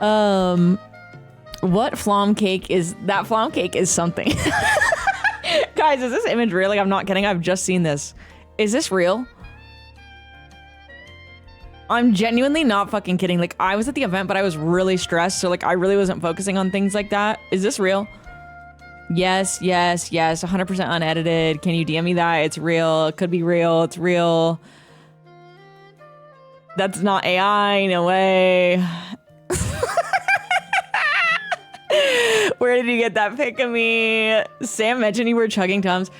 What flamm cake is that? Flamm cake is something. Guys, is this image real? Like, I'm not kidding. I've just seen this. Is this real? I'm genuinely not fucking kidding. Like, I was at the event, but I was really stressed. So, like, I really wasn't focusing on things like that. Is this real? Yes, yes, yes. 100% unedited. Can you DM me that? It's real. It could be real. It's real. That's not AI. No way. Where did you get that pic of me? Sam mentioned you were chugging Tums.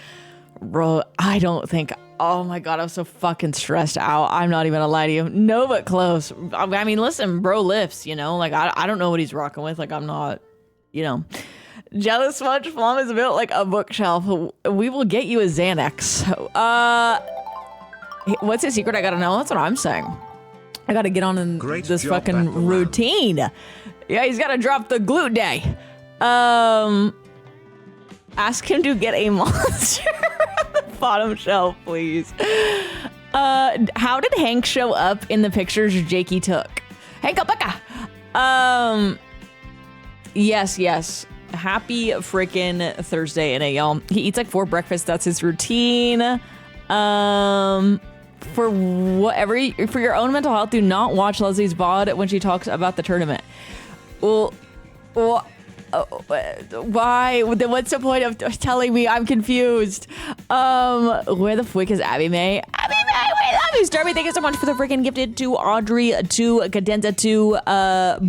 Bro, I don't think... Oh my god, I'm so fucking stressed out. I'm not even gonna lie to you. No, but close. I mean, listen, bro lifts, you know? Like, I don't know what he's rocking with. Like, I'm not, you know. Jealous Smudge Flamm is built like a bookshelf. We will get you a Xanax. What's his secret? I gotta know. That's what I'm saying. I gotta get on in this fucking routine. Yeah, he's gotta drop the glute day. Ask him to get a monster on the bottom shelf, please. How did Hank show up in the pictures Jakey took? Hank Alpaca! Yes, yes. Happy freaking Thursday in it, y'all. He eats like 4 breakfasts. That's his routine. For your own mental health, do not watch Leslie's VOD when she talks about the tournament. Well, why? What's the point of telling me? I'm confused. Where the frick is Abby May? Abby May, we love you, Starby. Thank you so much for the freaking gifted to Audrey, to Cadenza, to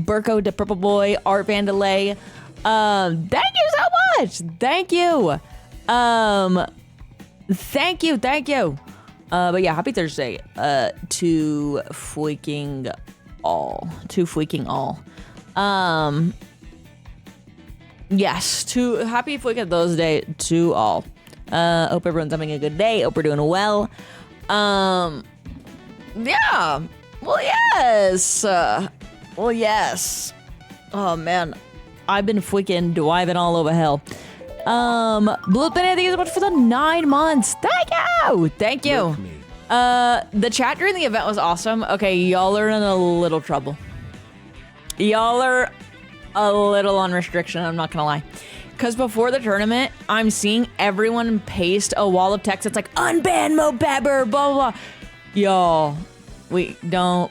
Burko, to Purple Boy, Art Vandalay. Thank you so much. Thank you. Thank you. But yeah, happy Thursday. To freaking all. Yes, to happy freaking Thursday to all. Hope everyone's having a good day. Hope we're doing well. Yeah. Well, yes. Oh man, I've been freaking driving all over hell. Blue Banana, thank you so much for the 9 months. Thank you. The chat during the event was awesome. Okay, y'all are in a little trouble. Y'all are a little on restriction, I'm not gonna lie. Because before the tournament, I'm seeing everyone paste a wall of text that's like, unban Mo Bebber, blah, blah, blah. Y'all,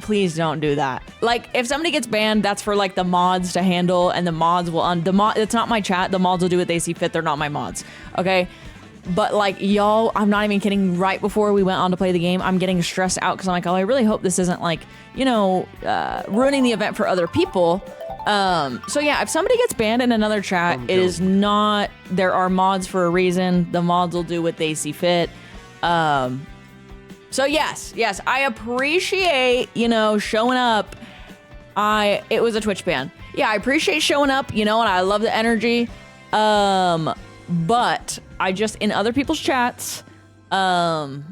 please don't do that. Like, if somebody gets banned, that's for like the mods to handle, and the mods will, it's not my chat, the mods will do what they see fit, they're not my mods, okay? But like, y'all, I'm not even kidding, right before we went on to play the game, I'm getting stressed out because I'm like, oh, I really hope this isn't like, you know, ruining the event for other people. So yeah, if somebody gets banned in another chat, it is not, there are mods for a reason. The mods will do what they see fit. So yes, I appreciate, you know, showing up. It was a Twitch ban. Yeah, I appreciate showing up, you know, and I love the energy. But I just, in other people's chats, it's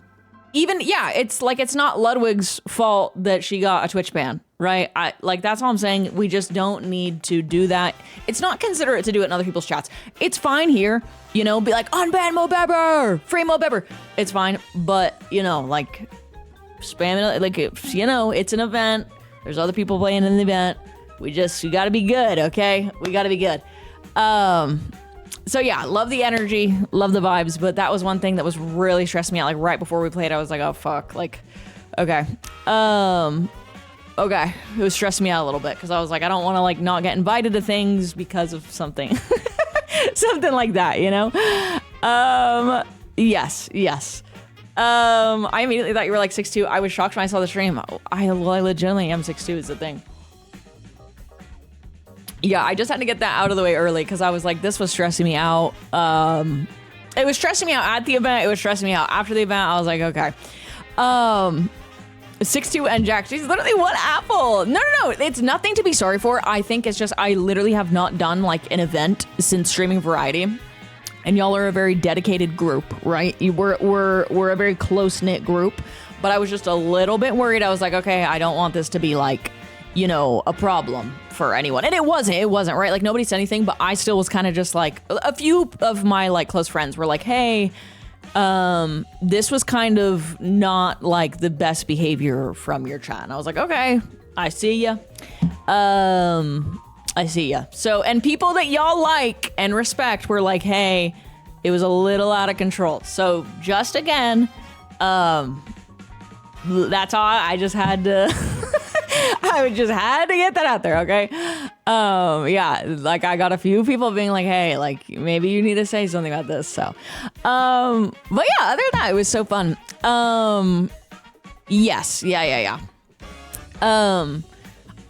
like, it's not Ludwig's fault that she got a Twitch ban, right? That's all I'm saying. We just don't need to do that. It's not considerate to do it in other people's chats. It's fine here, you know, be like, unban Mo Bebber, free Mo Bebber. It's fine, but, you know, like, spamming it, like, you know, it's an event. There's other people playing in the event. We gotta be good, okay? We gotta be good. So yeah, love the energy, love the vibes, but that was one thing that was really stressing me out. Like right before we played, I was like, oh fuck, like, okay. Okay, it was stressing me out a little bit because I was like, I don't want to like not get invited to things because of something, something like that, you know? Yes. I immediately thought you were like 6'2". I was shocked when I saw the stream. I legitimately am 6'2" is the thing. Yeah, I just had to get that out of the way early because I was like, this was stressing me out. It was stressing me out at the event. It was stressing me out after the event. I was like, okay. 6'2" and Jack. She's literally one apple. No. It's nothing to be sorry for. I think it's just I literally have not done like an event since streaming variety. And y'all are a very dedicated group, right? We're a very close-knit group. But I was just a little bit worried. I was like, okay, I don't want this to be like, you know, a problem for anyone. And it wasn't, right? Like nobody said anything, but I still was kind of just like, a few of my like close friends were like, hey, this was kind of not like the best behavior from your chat. And I was like, okay, I see ya. I see ya. So, and people that y'all like and respect were like, hey, it was a little out of control. So just again, that's all. I just had to, I just had to get that out there. Okay. Yeah, like I got a few people being like, hey, like maybe you need to say something about this. So, but yeah, other than that, it was so fun. Yes. Yeah.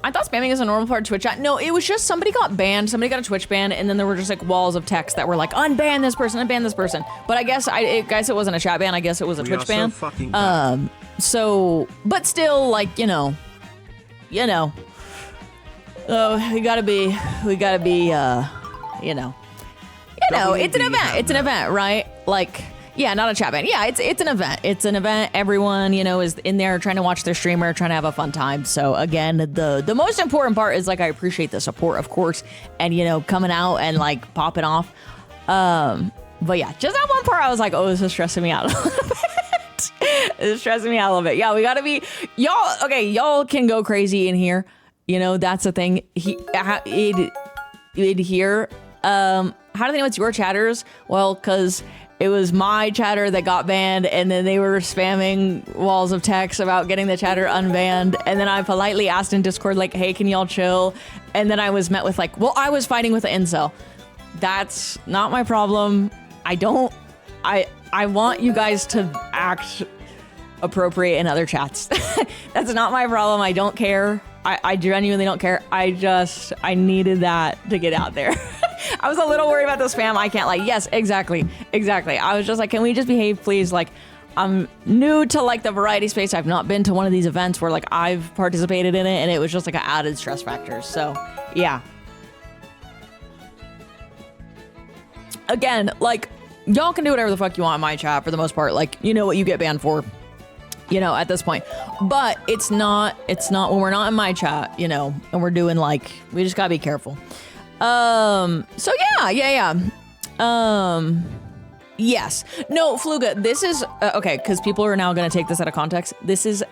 I thought spamming is a normal part of Twitch chat. No, it was just somebody got banned. Somebody got a Twitch ban, and then there were just like walls of text that were like, unban this person, unban this person. But I guess it wasn't a chat ban. I guess it was a Twitch ban. So, but still, like, you know. Oh, we gotta be, it's an event. It's an event, right? Like, yeah, not a chat ban. Yeah, it's an event. It's an event. Everyone, is in there trying to watch their streamer, trying to have a fun time. So again, the most important part is like I appreciate the support, of course, and coming out and like popping off. But yeah, just that one part, I was like, oh, this is stressing me out a little bit. It's stressing me out a little bit. Yeah, we gotta be y'all. Okay, y'all can go crazy in here. That's the thing. In here. How do they know it's your chatters? Well, because it was my chatter that got banned, and then they were spamming walls of text about getting the chatter unbanned. And then I politely asked in Discord, like, hey, can y'all chill? And then I was met with like, well, I was fighting with an incel. That's not my problem. I want you guys to act appropriate in other chats. That's not my problem. I don't care. I genuinely don't care. I needed that to get out there. I was a little worried about the spam. I can't yes, exactly. I was just like, can we just behave, please? Like, I'm new to like the variety space. I've not been to one of these events where like I've participated in it, and it was just like an added stress factor. So yeah. Again, like, y'all can do whatever the fuck you want in my chat for the most part. Like, you know what you get banned for. At this point, but it's not when we're not in my chat, and we're doing like, we just gotta be careful. So yeah. Yes. No, Fluga, this is, okay, because people are now going to take this out of context. This is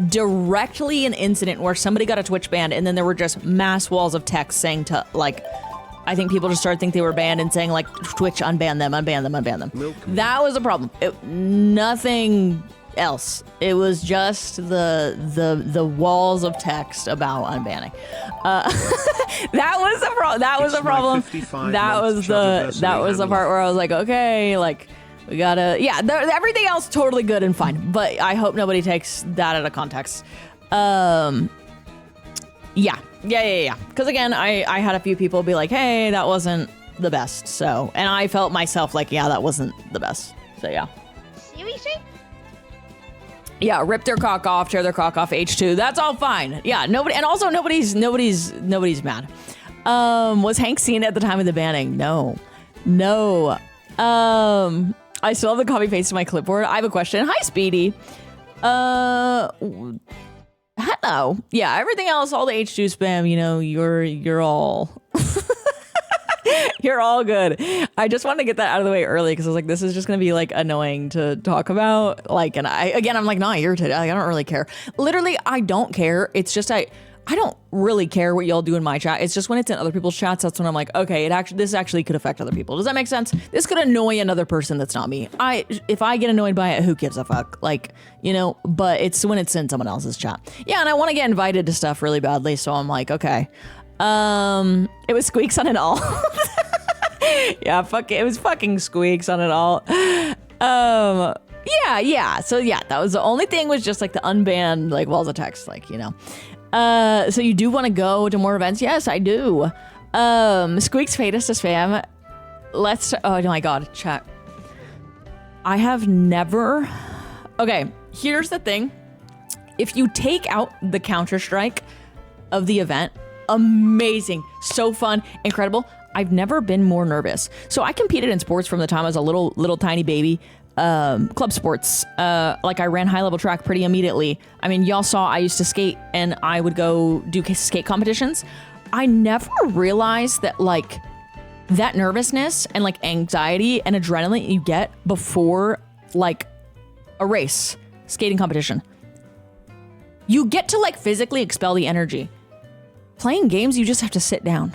directly an incident where somebody got a Twitch ban, and then there were just mass walls of text saying to, like, I think people just started thinking they were banned and saying, like, Twitch, unban them. That was a problem. Nothing else. It was just the walls of text about unbanning. That was a problem. That was the part where I was like, okay, like, we gotta, yeah, everything else totally good and fine, but I hope nobody takes that out of context. Yeah. Because again, I had a few people be like, hey, that wasn't the best. So, and I felt myself like, yeah, that wasn't the best. So yeah. Seriously? Yeah, rip their cock off, tear their cock off, H2. That's all fine. Yeah, nobody, and also nobody's mad. Was Hank seen at the time of the banning? No. I still have the copy paste to my clipboard. I have a question. Hi, Speedy. Hello. Yeah, everything else, all the H2 spam, you're all you're all good. I just wanted to get that out of the way early because I was like, this is just gonna be like annoying to talk about. Like, and I'm like not irritated. I don't really care. Literally, I don't care. It's just I don't really care what y'all do in my chat. It's just when it's in other people's chats, that's when I'm like, okay, this actually could affect other people. Does that make sense? This could annoy another person that's not me. If I get annoyed by it, who gives a fuck? Like, but it's when it's in someone else's chat. Yeah, and I want to get invited to stuff really badly, so I'm like, okay. It was Squeaks on it all. Yeah, it was fucking Squeaks on it all. Yeah. So yeah, that was the only thing, was just like the unbanned like walls of text, like, so you do want to go to more events? Yes, I do. Squeaks paid us to spam. Oh my god, chat. I have never. Okay, here's the thing. If you take out the Counter-Strike of the event, amazing, so fun, incredible. I've never been more nervous. So I competed in sports from the time I was a little tiny baby. Club sports. Like I ran high level track pretty immediately. I mean, y'all saw I used to skate, and I would go do skate competitions. I never realized that like that nervousness and like anxiety and adrenaline you get before like a race, skating competition. You get to like physically expel the energy. Playing games, you just have to sit down.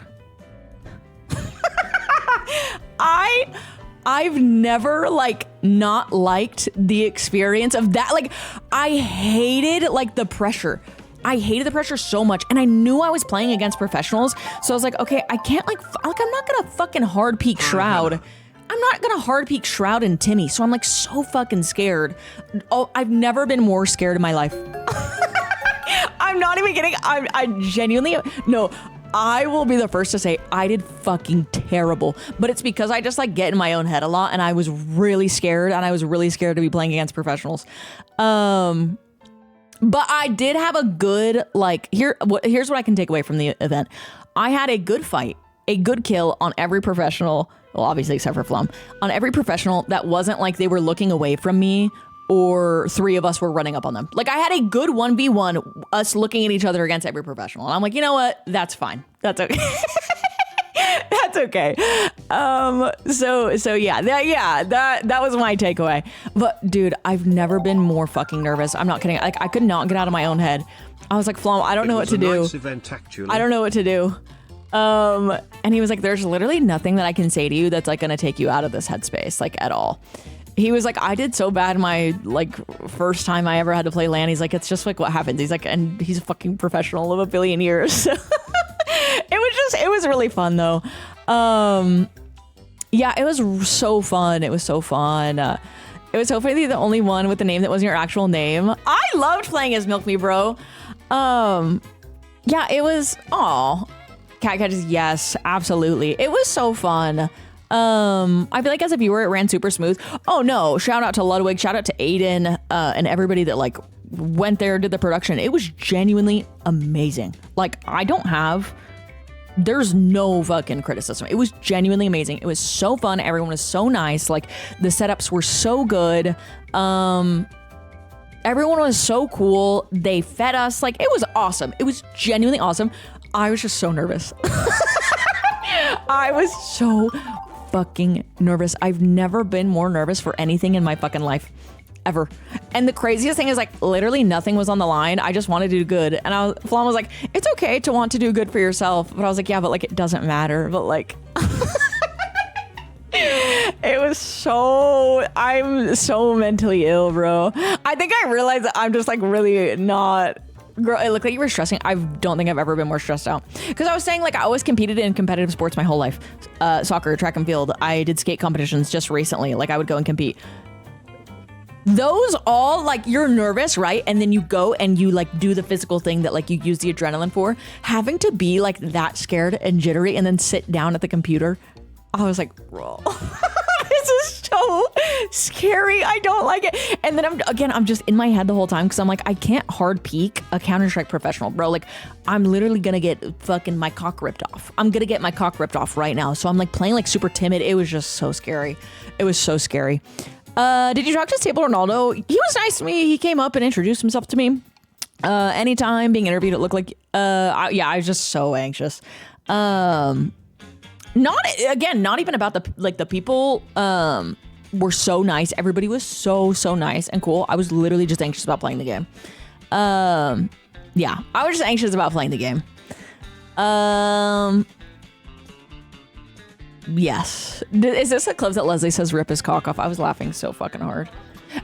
I've never like not liked the experience of that. Like I hated like the pressure. I hated the pressure so much, and I knew I was playing against professionals. So I was like, okay, I can't like I'm not gonna fucking hard peak Shroud. I'm not gonna hard peak Shroud and Timmy. So I'm like so fucking scared. Oh, I've never been more scared in my life. I'm not even kidding. I genuinely, no, I will be the first to say I did fucking terrible, but it's because I just like get in my own head a lot, and I was really scared, and I was really scared to be playing against professionals. But I did have a good, like, here's what I can take away from the event. I had a good fight, a good kill on every professional, well, obviously except for Flamm, on every professional that wasn't like they were looking away from me or three of us were running up on them. Like I had a good 1v1, us looking at each other against every professional. And I'm like, you know what? That's fine. That's okay. That's okay. So yeah, that was my takeaway. But dude, I've never been more fucking nervous. I'm not kidding. Like I could not get out of my own head. I was like, Flamm, I don't know what to do. Nice event, actually. I don't know what to do. And he was like, there's literally nothing that I can say to you that's like gonna take you out of this headspace, like at all. He was like, I did so bad my like first time I ever had to play LAN. He's like, it's just like what happens. He's like, and he's a fucking professional of a billion years. It was really fun though. Yeah, it was so fun. It was so fun. It was so funny to be the only one with the name that wasn't your actual name. I loved playing as Milk Me Bro. Yeah, it was, cat catches, yes, absolutely. It was so fun. I feel like as a viewer, it ran super smooth. Oh no, shout out to Ludwig, shout out to Aiden, and everybody that like went there, did the production. It was genuinely amazing. Like there's no fucking criticism. It was genuinely amazing. It was so fun. Everyone was so nice. Like the setups were so good. Everyone was so cool. They fed us. Like it was awesome. It was genuinely awesome. I was just so nervous. I was so fucking nervous. I've never been more nervous for anything in my fucking life. Ever. And the craziest thing is like literally nothing was on the line. I just wanted to do good. And Flamm was like, it's okay to want to do good for yourself. But I was like, yeah, but like it doesn't matter. But like it was I'm so mentally ill, bro. I think I realized that I'm just like really not. Girl, it looked like you were stressing. I don't think I've ever been more stressed out. Because I was saying, like, I always competed in competitive sports my whole life. Soccer, track and field. I did skate competitions just recently. Like, I would go and compete. Those all, like, you're nervous, right? And then you go and you, like, do the physical thing that, like, you use the adrenaline for. Having to be, like, that scared and jittery and then sit down at the computer. I was like, bro. This is so scary. I don't like it. And then I'm just in my head the whole time because I'm like, I can't hard peak a Counter-Strike professional, bro. Like, I'm literally gonna get fucking my cock ripped off. I'm gonna get my cock ripped off right now. So I'm like playing like super timid. It was just so scary. It was so scary. Did you talk to Stable Ronaldo? He was nice to me. He came up and introduced himself to me. Anytime being interviewed, it looked like, I was just so anxious. Not even about the people were so nice. Everybody was so nice and cool. I was literally just anxious about playing the game. Yeah, I was just anxious about playing the game. Yes. Is this a clip that Leslie says rip his cock off? I was laughing so fucking hard.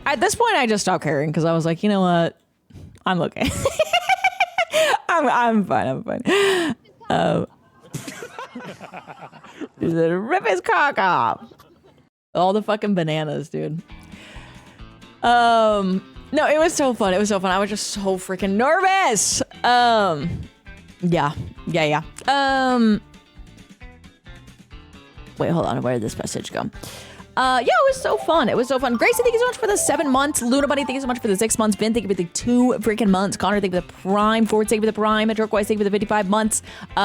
At this point, I just stopped caring because I was like, you know what? I'm okay. I'm fine. He said, rip his cock off. All the fucking bananas, dude. No, it was so fun. I was just so freaking nervous. Yeah. Wait, hold on. Where did this message go? Yeah, it was so fun. Gracie, thank you so much for the 7 months. Luna Bunny, thank you so much for the 6 months. Ben, thank you for the 2 freaking months. Connor, thank you for the Prime. Ford, thank you for the Prime. Turquoise, thank you for the 55 months.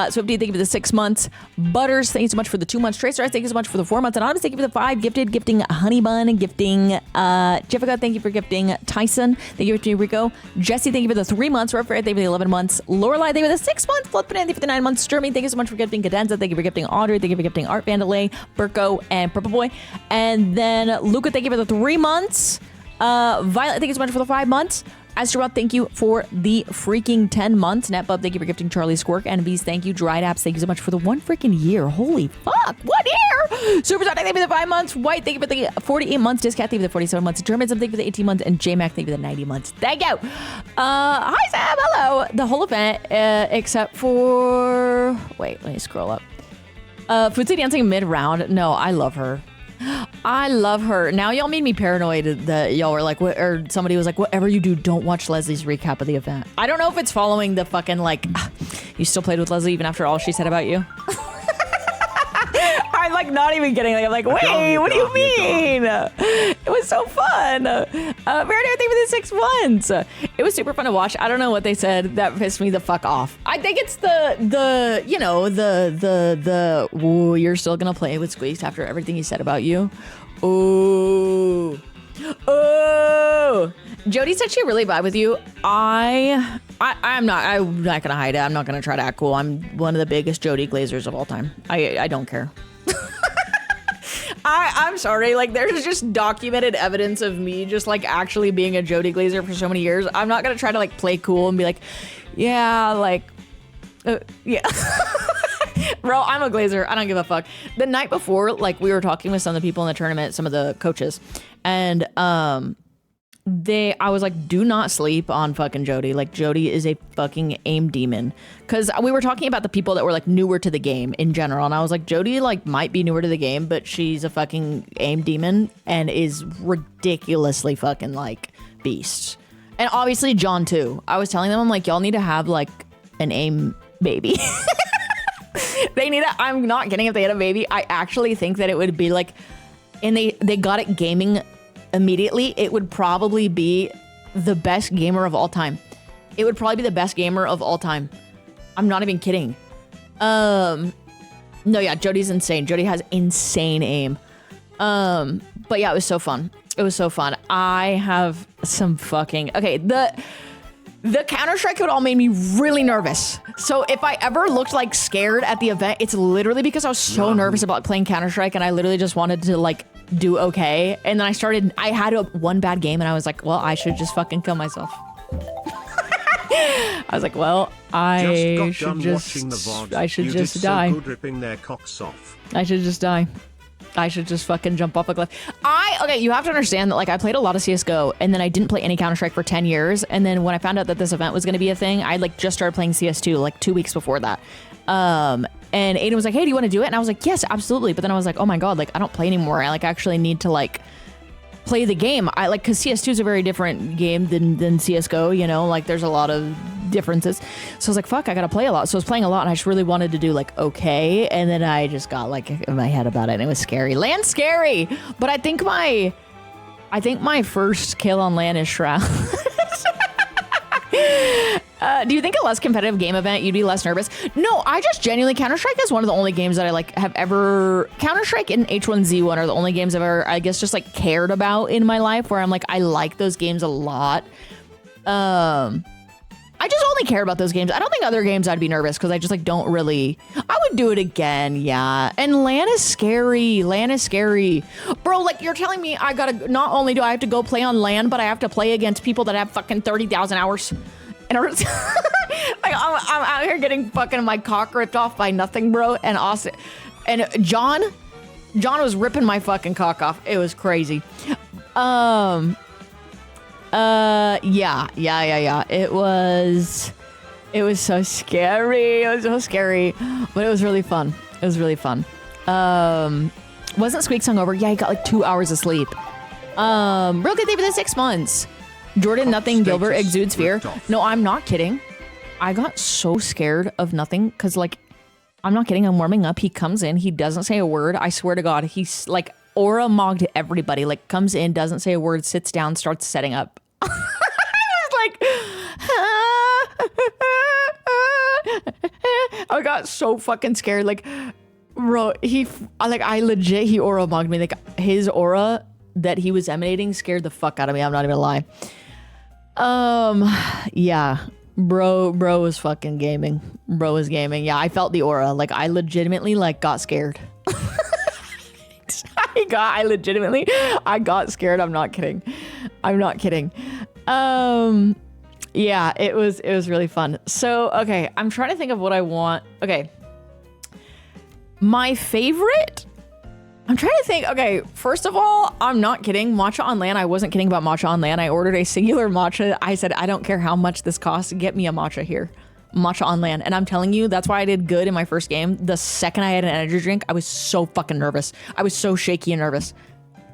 Swifty, thank you for the 6 months. Butters, thank you so much for the 2 months. Tracer, thank you so much for the 4 months. Anonymous, thank you for the 5. Gifting Honey Bun, gifting Jessica, thank you for gifting Tyson. Thank you for gifting Rico. Jesse, thank you for the 3 months. Rough thank you for the 11 months. Lorelai, thank you for the 6 months. Flood Banana, thank you for the 9 months. Jeremy, thank you so much for gifting Cadenza. Thank you for gifting Audrey. Thank you for gifting Art Vandalay, Burko, and Purple Boy. And then Luca, thank you for the 3 months. Violet, thank you so much for the 5 months. Astrobot, thank you for the freaking 10 months. NetBub, thank you for gifting Charlie Squirk. And V's, thank you. Dried Apps, thank you so much for the 1 freaking year. Holy fuck, 1 year! Superstar, thank you for the 5 months. White, thank you for the 48 months. Discat, thank you for the 47 months. Germanism, thank you for the 18 months. And JMac, thank you for the 90 months. Thank you! Hi, Sam, hello! The whole event, except for... Wait, let me scroll up. Footsie dancing mid-round. No, I love her. I love her. Now y'all made me paranoid that y'all were like, what, or somebody was like, whatever you do, don't watch Leslie's recap of the event. I don't know if it's following the fucking like, you still played with Leslie even after all she said about you. I'm like not even kidding. Like, I'm like, wait, what do you mean? It was so fun. Very thank you for the 6 months. It was super fun to watch. I don't know what they said that pissed me the fuck off. I think it's the you know, the ooh, you're still gonna play with Squeaks after everything he said about you. Ooh. Oh, Jodi said she really vibed with you. I'm not gonna hide it. I'm not gonna try to act cool. I'm one of the biggest Jodi glazers of all time. I don't care. I'm sorry, like there's just documented evidence of me just like actually being a Jodi glazer for so many years. I'm not gonna try to like play cool and be like, yeah, like, yeah. Bro, I'm a glazer. I don't give a fuck. The night before, like we were talking with some of the people in the tournament, some of the coaches, and I was like, do not sleep on fucking Jodi. Like Jodi is a fucking aim demon. Cause we were talking about the people that were like newer to the game in general. And I was like, Jodi like might be newer to the game, but she's a fucking aim demon and is ridiculously fucking like beast. And obviously John too. I was telling them, I'm like, y'all need to have like an aim baby. They need a, I'm not kidding, if they had a baby, I actually think that it would be like, and they got it gaming immediately, it would probably be the best gamer of all time. It would probably be the best gamer of all time. I'm not even kidding. No, yeah, Jodi's insane. Jodi has insane aim. But yeah, it was so fun. It was so fun. I have some fucking, okay, the Counter-Strike it all made me really nervous. So if I ever looked like scared at the event, it's literally because I was so nervous about playing Counter-Strike and I literally just wanted to like do okay. And then I had one bad game and I was like, well, I should just fucking kill myself. I was like, well, I should just die. So good ripping their cocks off. I should just die. I should just fucking jump off a cliff. Okay, you have to understand that like I played a lot of CSGO and then I didn't play any Counter-Strike for 10 years. And then when I found out that this event was going to be a thing, I like just started playing CS2 like 2 weeks before that. And Aiden was like, hey, do you want to do it? And I was like, yes, absolutely. But then I was like, oh my God, like I don't play anymore. I like actually need to like play the game. I like, cause CS2 is a very different game than CSGO, you know, like there's a lot of differences. So I was like, fuck, I gotta play a lot. So I was playing a lot and I just really wanted to do like, okay. And then I just got like in my head about it and it was scary. LAN's scary. But I think my first kill on LAN is Shroud. Do you think a less competitive game event, you'd be less nervous? No, I just genuinely, Counter-Strike is one of the only games that I like have ever, Counter-Strike and H1Z1 are the only games I've ever, I guess, just like cared about in my life where I'm like, I like those games a lot. I just only care about those games. I don't think other games I'd be nervous because I just like don't really, I would do it again, yeah. And LAN is scary. LAN is scary. Bro, like you're telling me I gotta, not only do I have to go play on LAN, but I have to play against people that have fucking 30,000 hours. In order to, like, I'm out here getting fucking my cock ripped off by nothing, bro. And Austin, and John was ripping my fucking cock off. It was crazy. Yeah. It was so scary. It was so scary, but it was really fun. It was really fun. Wasn't Squeaks hungover? Yeah, he got like 2 hours of sleep. Real good day for the 6 months. Jordan, nothing, Gilbert exudes fear. No, I'm not kidding. I got so scared of nothing because, like, I'm not kidding. I'm warming up. He comes in. He doesn't say a word. I swear to God, he's like aura mogged everybody. Like, comes in, doesn't say a word, sits down, starts setting up. I was like, I got so fucking scared. Like, bro, he aura mogged me. Like, his aura that he was emanating scared the fuck out of me. I'm not even gonna lie. Yeah, bro was fucking gaming. Bro was gaming. Yeah, I felt the aura. Like I legitimately like got scared. I got scared. I'm not kidding. Yeah, it was really fun. So, okay, I'm trying to think of what I want. Okay. My favorite, I'm trying to think. Okay, first of all, I'm not kidding. Matcha on land. I wasn't kidding about matcha on land. I ordered a singular matcha. I said, I don't care how much this costs. Get me a matcha here. Matcha on land. And I'm telling you, that's why I did good in my first game. The second I had an energy drink, I was so fucking nervous. I was so shaky and nervous.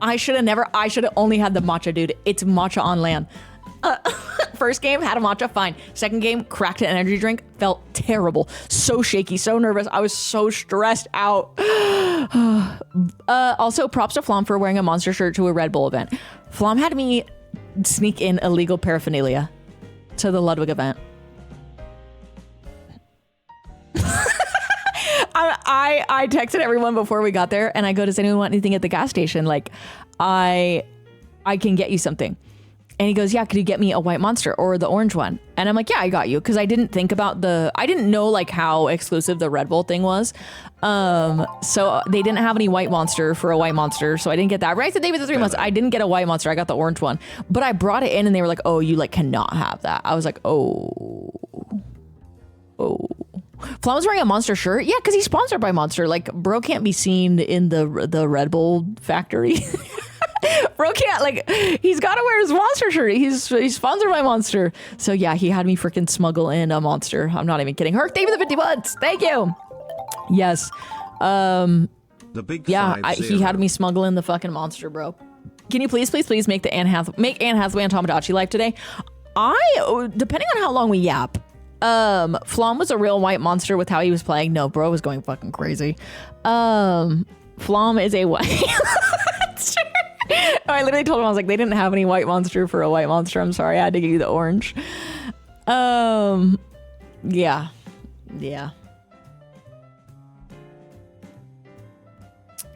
I should have only had the matcha, dude. It's matcha on land. First game, had a matcha, fine. Second game, cracked an energy drink, felt terrible. So shaky, so nervous. I was so stressed out. Also, props to Flamm for wearing a Monster shirt to a Red Bull event. Flamm had me sneak in illegal paraphernalia to the Ludwig event. I texted everyone before we got there, and I go, does anyone want anything at the gas station? Like, I can get you something. And he goes, yeah, could you get me a white Monster or the orange one? And I'm like, yeah, I got you. Because I didn't think about I didn't know like how exclusive the Red Bull thing was. So they didn't have any white Monster for a white Monster. So I didn't get that. Right at the day with the 3 months, I didn't get a white Monster. I got the orange one. But I brought it in and they were like, oh, you like cannot have that. I was like, oh. Flamm was wearing a Monster shirt. Yeah, because he's sponsored by Monster. Like, bro can't be seen in the Red Bull factory. Bro can't, like, he's got to wear his Monster shirt. He's sponsored by Monster. So yeah, he had me freaking smuggle in a Monster. I'm not even kidding. Herc, thank you for the 50 months. Thank you. Yes. The big yeah, he had me smuggle in the fucking Monster, bro. Can you please make Anne Hathaway and Tomodachi live today? Depending on how long we yap. Flamm was a real white Monster with how he was playing. No, bro was going fucking crazy. Flamm is a white Monster. I literally told him, I was like, they didn't have any white Monster for a white Monster. I'm sorry, I had to give you the orange. Yeah.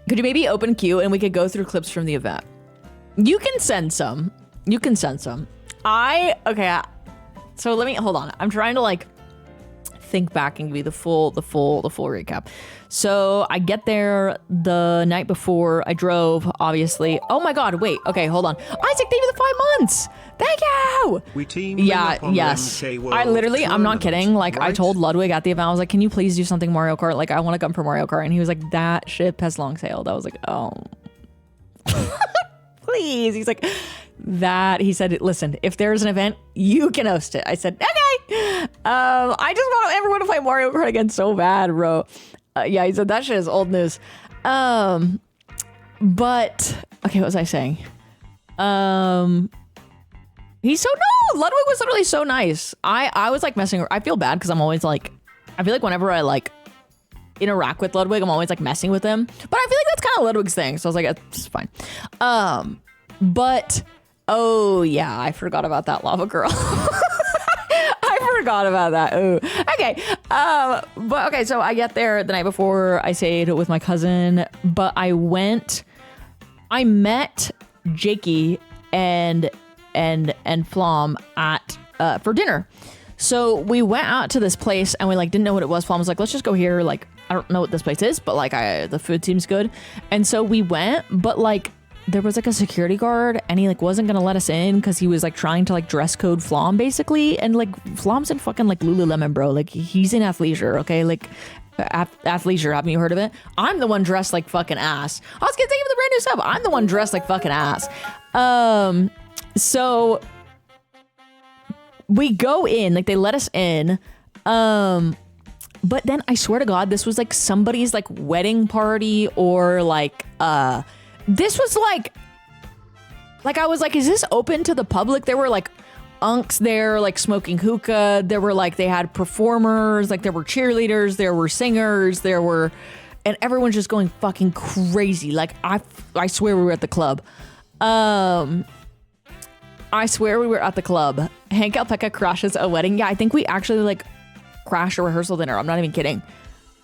Could you maybe open queue and we could go through clips from the event? You can send some. So let me, hold on. I'm trying to like think back and give you the full recap. So I get there the night before. I drove, obviously. Oh my God, wait. Okay, hold on. Isaac, thank you for the 5 months. Thank you. We team. Yes. I'm not kidding. Like, right? I told Ludwig at the event, I was like, can you please do something Mario Kart? Like, I want to come for Mario Kart. And he was like, that ship has long sailed. I was like, oh. Please. He's like, he said, listen, if there's an event, you can host it. I said, okay. I just want everyone to play Mario Kart again so bad, bro. Yeah, he said that shit is old news. But okay, what was I saying? Ludwig was literally so nice. I was like messing. I feel bad because I'm always like, I feel like whenever I like interact with Ludwig, I'm always like messing with him. But I feel like that's kind of Ludwig's thing. So I was like, it's fine. But oh yeah, I forgot about that lava girl. I forgot about that. Ooh. Okay. But okay, so I get there the night before. I stayed with my cousin, but I met Jakey and Flamm at for dinner. So we went out to this place and we like didn't know what it was. Flamm was like, let's just go here. Like, I don't know what this place is, but like the food seems good. And so we went, but like there was like a security guard and he like wasn't gonna let us in because he was like trying to like dress code Flamm basically. And like Flamm's in fucking like Lululemon, bro. Like he's in athleisure, okay? Like athleisure, haven't you heard of it? I'm the one dressed like fucking ass. I was gonna thank you for the brand new sub. I'm the one dressed like fucking ass. So we go in, like they let us in. But then I swear to God, this was like somebody's like wedding party or like this was like I was like, is this open to the public? There were like unks there, like smoking hookah. There were like, they had performers, like there were cheerleaders, there were singers, and everyone's just going fucking crazy. Like I swear we were at the club. I swear we were at the club. Hank Alpaca crashes a wedding. Yeah, I think we actually like crashed a rehearsal dinner. I'm not even kidding.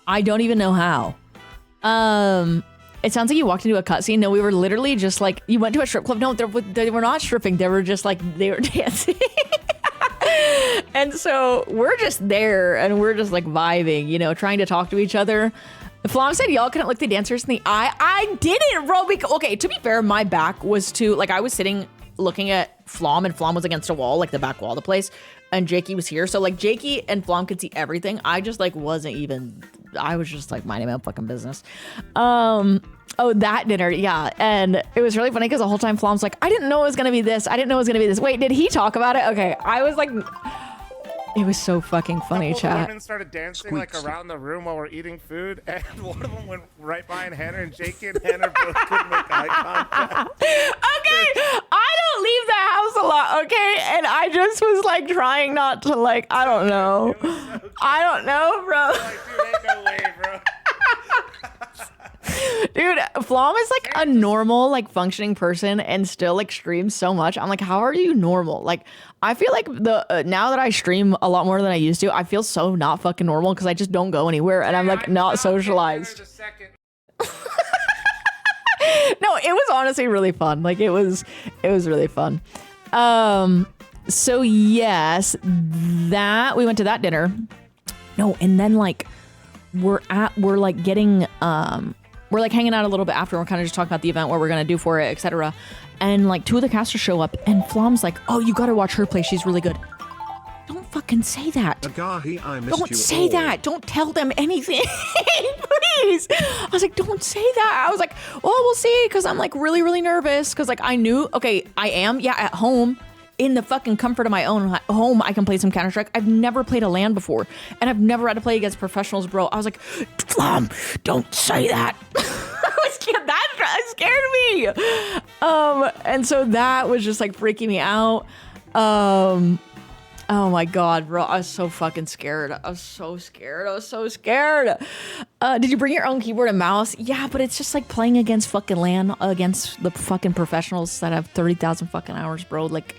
I don't even know how. It sounds like you walked into a cutscene. No, we were literally just like, you went to a strip club. No, they were not stripping. They were just like, they were dancing. And so we're just there and we're just like vibing, you know, trying to talk to each other. Flamm said y'all couldn't look the dancers in the eye. I didn't, bro. Okay, to be fair, my back was to, like, I was sitting looking at Flamm, and Flamm was against a wall, like the back wall of the place, and Jakey was here. So like Jakey and Flamm could see everything. I just like wasn't even, I was just like minding my own fucking business. Oh, that dinner, yeah. And it was really funny because the whole time Flamm's like, I didn't know it was gonna be this. I didn't know it was gonna be this. Wait, did he talk about it? Okay, I was like, it was so fucking funny, chat. The women started dancing like around the room while we're eating food, and one of them went right behind Hannah, and Jakey and Hannah both couldn't make eye contact. Okay, I don't leave the house a lot, okay? And I just was like trying not to like, I don't know. I don't know, bro. Like, dude, ain't no way, bro. Dude, Flamm is like a normal, like functioning person and still like streams so much. I'm like, how are you normal? Like, I feel like now that I stream a lot more than I used to, I feel so not fucking normal because I just don't go anywhere and I'm like not socialized. No, it was honestly really fun. Like it was really fun. So yes, that we went to that dinner. No, and then like we're like getting we're like hanging out a little bit after. We're kind of just talking about the event, what we're gonna do for it, etc. And like two of the casters show up, and Flamm's like, "Oh, you gotta watch her play. She's really good." Don't fucking say that. Don't say that. Don't tell them anything, please. I was like, don't say that. I was like, well, we'll see, because I'm like really, really nervous, because like I knew, okay, I am, yeah, at home. In the fucking comfort of my own home, I can play some Counter-Strike. I've never played a LAN before, and I've never had to play against professionals, bro. I was like, Flamm, don't say that. I was scared. That scared me. And so that was just like freaking me out. Oh my God, bro. I was so fucking scared. I was so scared. Did you bring your own keyboard and mouse? Yeah, but it's just like playing against fucking LAN, against the fucking professionals that have 30,000 fucking hours, bro. Like,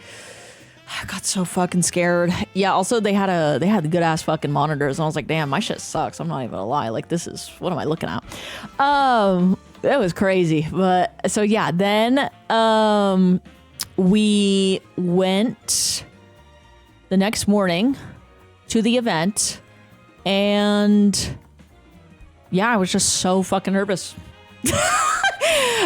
I got so fucking scared. Yeah, also they had good ass fucking monitors, and I was like, damn, my shit sucks. I'm not even gonna lie. Like, this is, what am I looking at? That was crazy. But so yeah, then we went the next morning to the event, and yeah, I was just so fucking nervous.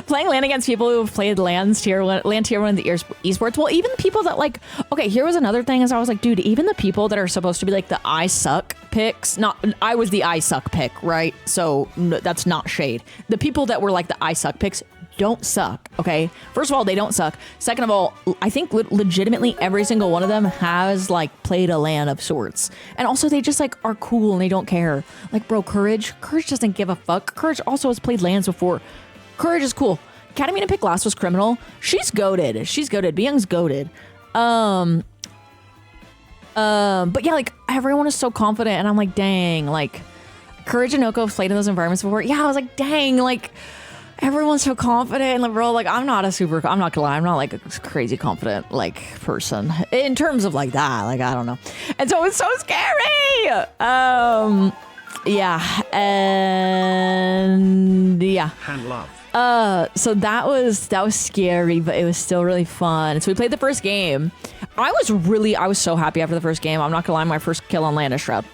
Playing LAN against people who have played LAN tier 1 in the esports. Well, even the people that like, okay, here was another thing, is I was like, dude, even the people that are supposed to be like the I suck picks, I was the I suck pick, right? So no, that's not shade. The people that were like the I suck picks don't suck, okay? First of all, they don't suck. Second of all, I think legitimately every single one of them has like played a LAN of sorts. And also they just like are cool and they don't care. Like, bro, Courage doesn't give a fuck. Courage also has played LANs before. Courage is cool. Katamina pick last was criminal. She's goated. Byung's goated. But yeah, like everyone is so confident, and I'm like, dang, like Courage and Noko have played in those environments before. Yeah, I was like, dang, like everyone's so confident, and like, bro, like I'm not gonna lie, I'm not like a crazy confident like person in terms of like that, like I don't know. And so it's so scary. Yeah, and yeah. Hand love. So that was scary, but it was still really fun. So we played the first game. I was so happy after the first game. I'm not gonna lie, my first kill on Landis Shroud.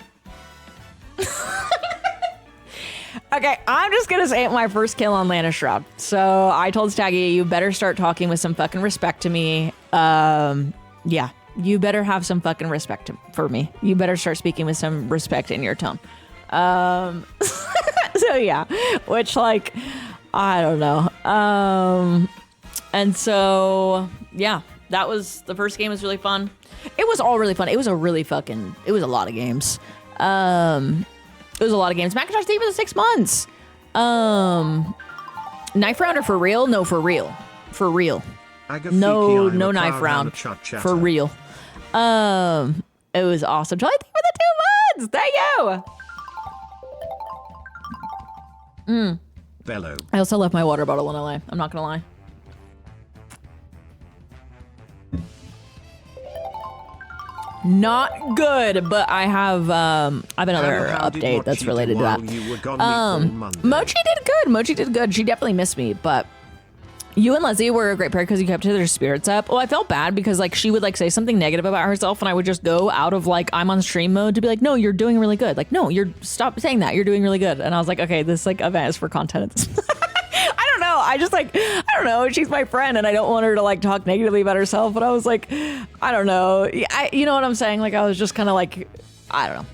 Okay, I'm just gonna say it, my first kill on Landis Shroud. So I told Staggy, you better start talking with some fucking respect to me. Yeah, you better have some fucking respect for me. You better start speaking with some respect in your tone. So yeah, which like, I don't know. And so yeah, that was, the first game was really fun. It was all really fun. It was a lot of games. It was a lot of games. Macintosh Thief was 6 months. Knife round or for real? No, for real. For real. No knife round. For real. It was awesome. Charlie, thank you for the 2 months. Thank you. Bellow. I also left my water bottle in LA. I'm not gonna lie. Not good, but I have another update that's related to that. Mochi did good. She definitely missed me, but you and Leslie were a great pair because you kept their spirits up. Well, I felt bad because like she would like say something negative about herself, and I would just go out of like I'm on stream mode to be like, no, you're doing really good. Like, no, stop saying that. You're doing really good. And I was like, okay, this like event is for content. I don't know. I I don't know. She's my friend, and I don't want her to like talk negatively about herself. But I was like, I don't know. You know what I'm saying? Like, I was just kind of like, I don't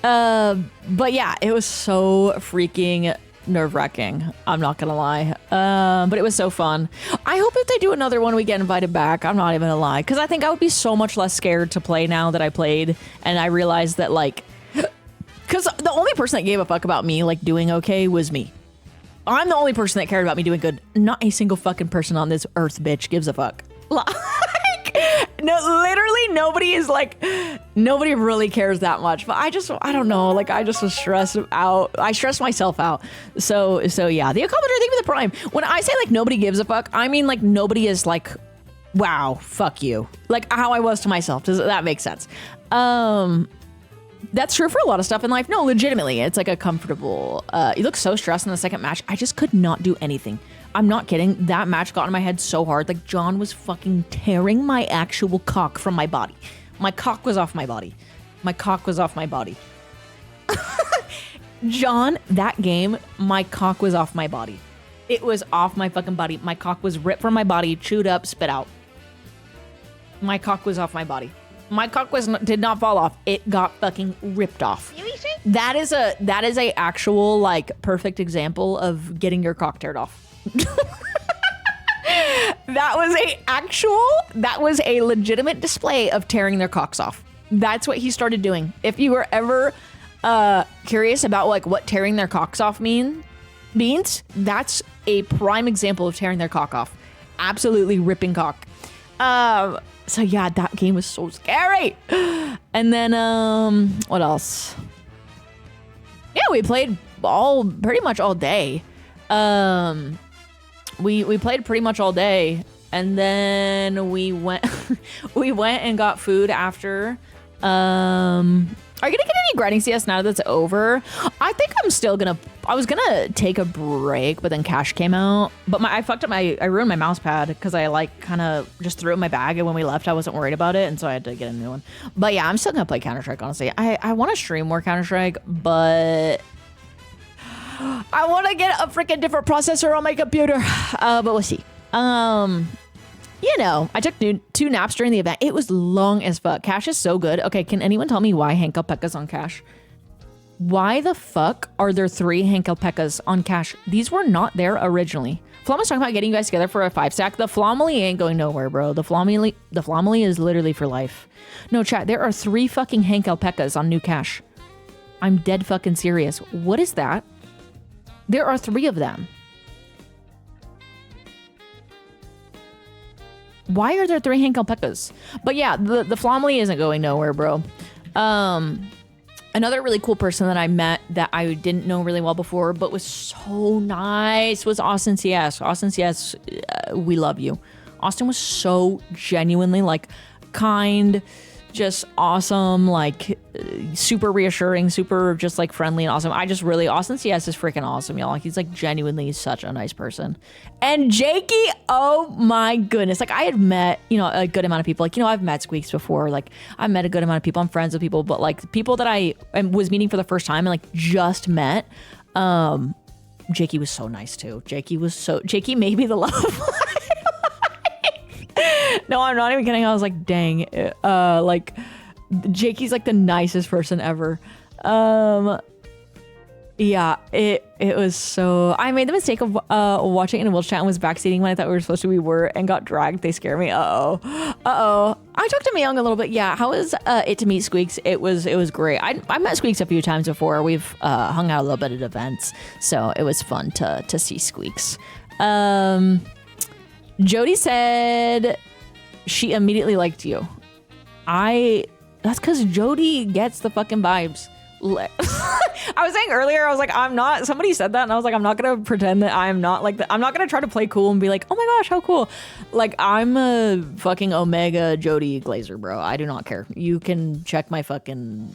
know. But yeah, it was so freaking nerve-wracking. I'm not gonna lie. But it was so fun. I hope if they do another one, we get invited back. I'm not even gonna lie, because I think I would be so much less scared to play now that I played, and I realized that like, because the only person that gave a fuck about me like doing okay was me. I'm the only person that cared about me doing good. Not a single fucking person on this earth, bitch, gives a fuck. Like, no, literally nobody really cares that much. But I don't know. Like, I just was stressed out. I stressed myself out. So yeah, the accommodator, thank you for the prime. When I say like nobody gives a fuck, I mean like nobody is like, wow, fuck you. Like how I was to myself. Does that make sense? That's true for a lot of stuff in life. No, legitimately, it's like a comfortable. You look so stressed in the second match. I just could not do anything. I'm not kidding. That match got in my head so hard. Like John was fucking tearing my actual cock from my body. My cock was off my body. My cock was off my body. John, that game, my cock was off my body. It was off my fucking body. My cock was ripped from my body, chewed up, spit out. My cock was off my body. My cock did not fall off. It got fucking ripped off. That is a actual like perfect example of getting your cock teared off. That was a legitimate display of tearing their cocks off. That's what he started doing. If you were ever curious about like what tearing their cocks off means, that's a prime example of tearing their cock off. Absolutely ripping cock. So yeah, that game was so scary. And then what else? Yeah, we played pretty much all day. We played pretty much all day, and then we went and got food after. Are you gonna get any grinding CS now that it's over? I think I was gonna take a break, but then Cash came out. But I ruined my mouse pad because I like kind of just threw it in my bag, and when we left, I wasn't worried about it, and so I had to get a new one. But yeah, I'm still gonna play Counter-Strike, honestly. I want to stream more Counter-Strike, but I want to get a freaking different processor on my computer. But we'll see. You know, I took 2 naps during the event. It was long as fuck. Cash is so good. Okay, can anyone tell me why Henkel Pekka's on Cash? Why the fuck are there 3 Henkel Pekkas on Cash? These were not there originally. Flamm was talking about getting you guys together for a 5-stack. The Flomily ain't going nowhere, bro. The Flomily is literally for life. No, chat, there are 3 fucking Henkel Pekkas on new Cash. I'm dead fucking serious. What is that? There are 3 of them. Why are there 3 Henkel Pekkas? But yeah, the Flomily isn't going nowhere, bro. Another really cool person that I met that I didn't know really well before, but was so nice, was Austin CS. Austin CS, we love you. Austin was so genuinely like kind, just awesome, like super reassuring, super just like friendly and awesome. Austin CS is freaking awesome, y'all. He's like genuinely such a nice person. And Jakey, oh my goodness. Like I had met, a good amount of people. Like, I've met Squeaks before. Like I met a good amount of people. I'm friends with people, but like people that I was meeting for the first time and like just met, Jakey was so nice too. Jakey made me the love of my life. No, I'm not even kidding. I was like, dang, like Jakey's like the nicest person ever. Yeah, it was so. I made the mistake of watching in a Wilch chat and was backseating when I thought we were and got dragged. They scare me. Uh oh. I talked to Myung a little bit. Yeah, how was it to meet Squeaks? It was great. I met Squeaks a few times before. We've hung out a little bit at events, so it was fun to see Squeaks. Jodi said she immediately liked you. That's because Jodi gets the fucking vibes. I was saying earlier, I was like, somebody said that and I was like, I'm not gonna pretend that I'm not like that. I'm not gonna try to play cool and be like, oh my gosh, how cool. Like I'm a fucking Omega Jodi Glazer, bro. I do not care. You can check my fucking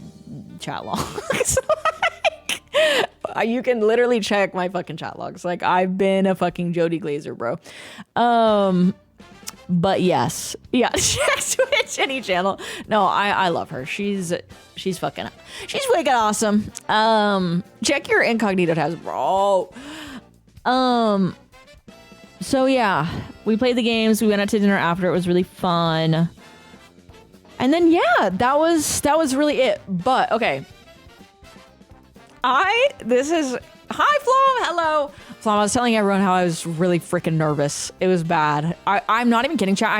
chat logs. You can literally check my fucking chat logs. Like I've been a fucking Jodi Glazer, bro. But yes, yeah, check Twitch any channel. No, I love her. She's fucking awesome. Check your incognito tabs, bro. So yeah, we played the games. We went out to dinner after. It was really fun. And then yeah, that was really it. But okay, hi Flamm, hello. Flamm, I was telling everyone how I was really freaking nervous. It was bad. I'm not even kidding, chat.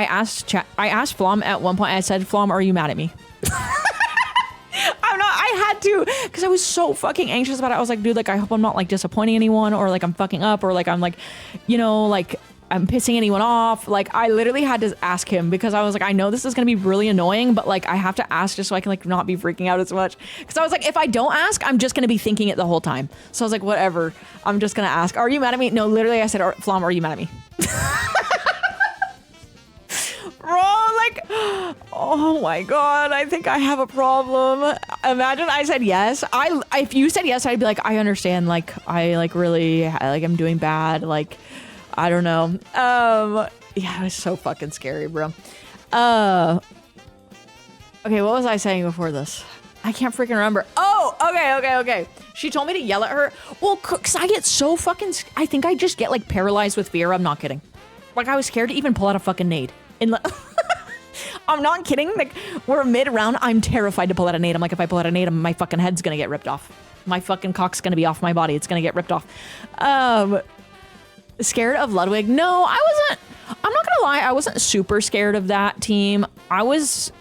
I asked Flamm at one point. I said, Flamm, are you mad at me? I had to, because I was so fucking anxious about it. I was like, dude, like, I hope I'm not like disappointing anyone, or like I'm fucking up, or like I'm like, you know, like I'm pissing anyone off. Like, I literally had to ask him, because I was like, I know this is gonna be really annoying, but like I have to ask just so I can like not be freaking out as much. Because I was like, if I don't ask, I'm just gonna be thinking it the whole time. So I was like, whatever, I'm just gonna ask. Are you mad at me? No, literally, I said, Flamm, are you mad at me? Bro, like, oh my god, I think I have a problem. Imagine I said yes. If you said yes, I'd be like, I understand. Like, I like really, like, I'm doing bad. Like, I don't know. Yeah, it was so fucking scary, bro. Okay, what was I saying before this? I can't freaking remember. Oh, okay. She told me to yell at her. Well, cause I get so fucking, I think I just get like paralyzed with fear. I'm not kidding. Like, I was scared to even pull out a fucking nade. I'm not kidding. Like, we're mid-round. I'm terrified to pull out a nade. I'm like, if I pull out a nade, my fucking head's gonna get ripped off. My fucking cock's gonna be off my body. It's gonna get ripped off. Scared of Ludwig? No, I wasn't. I'm not gonna lie. I wasn't super scared of that team. I was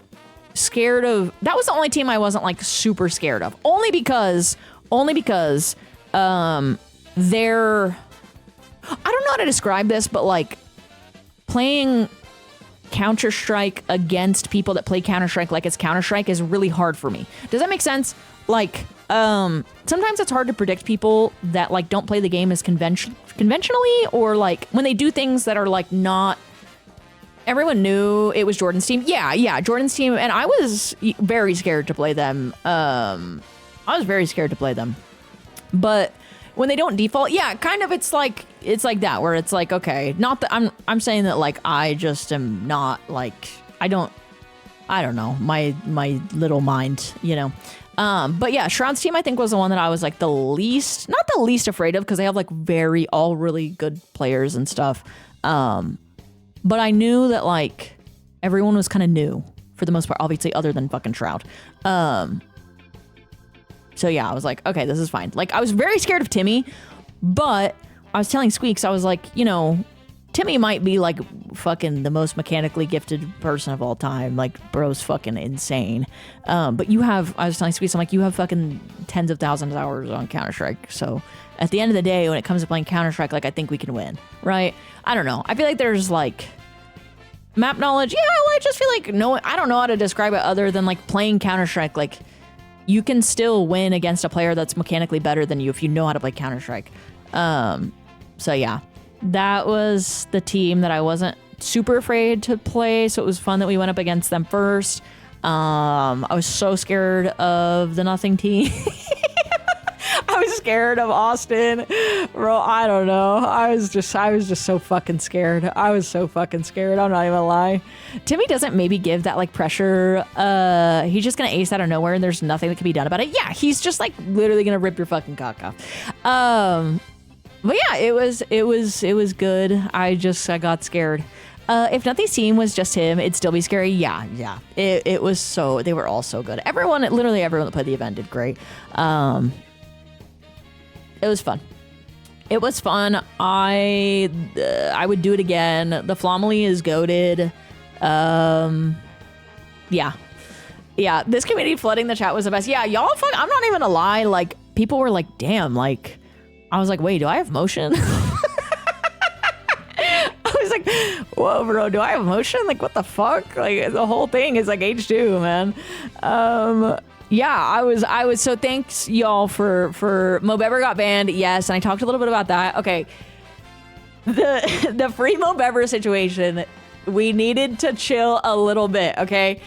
scared of. That was the only team I wasn't like super scared of. Only because they're. I don't know how to describe this, but like playing Counter-Strike against people that play Counter-Strike like it's Counter-Strike is really hard for me. Does that make sense? Like, sometimes it's hard to predict people that like don't play the game as conventionally, or like when they do things that are like not. Everyone knew it was Jordan's team. Yeah, Jordan's team, and I was very scared to play them. But when they don't default, yeah, kind of it's like that, where it's like, okay, not that I'm saying that like I just am not like I don't know, my little mind, you know. But yeah, Shroud's team I think was the one that I was like not the least afraid of, because they have like all really good players and stuff. But I knew that like everyone was kind of new for the most part, obviously, other than fucking Shroud. So yeah, I was like, okay, this is fine. Like, I was very scared of Timmy, but I was telling Squeaks, I was like, you know, Timmy might be like fucking the most mechanically gifted person of all time. Like, bro's fucking insane. But I was telling Squeaks, I'm like, you have fucking tens of thousands of hours on Counter-Strike. So at the end of the day, when it comes to playing Counter-Strike, like, I think we can win, right? I don't know. I feel like there's like map knowledge. Yeah, well, I just feel like I don't know how to describe it other than like playing Counter-Strike. Like, you can still win against a player that's mechanically better than you if you know how to play Counter-Strike. So yeah, that was the team that I wasn't super afraid to play. So it was fun that we went up against them first. I was so scared of the nothing team. I was scared of Austin, bro. I don't know. I was just so fucking scared. I was so fucking scared. I'm not even gonna lie. Timmy doesn't maybe give that like pressure. He's just gonna ace out of nowhere, and there's nothing that can be done about it. Yeah, he's just like literally gonna rip your fucking cock off. But yeah, it was good. I got scared. If Nothing's team was just him, it'd still be scary. Yeah. It was so. They were all so good. Literally everyone that played the event did great. It was fun. I would do it again. The Flomily is goated. Yeah. This community flooding the chat was the best. Yeah, y'all. I'm not even gonna lie. Like, people were like, "Damn!" Like, I was like, "Wait, do I have motion?" I was like, "Whoa, bro, do I have motion? Like, what the fuck?" Like, the whole thing is like H2, man. Yeah, I was so thanks y'all for Mobeber got banned. Yes, and I talked a little bit about that. Okay. The free Mobeber situation, we needed to chill a little bit, okay?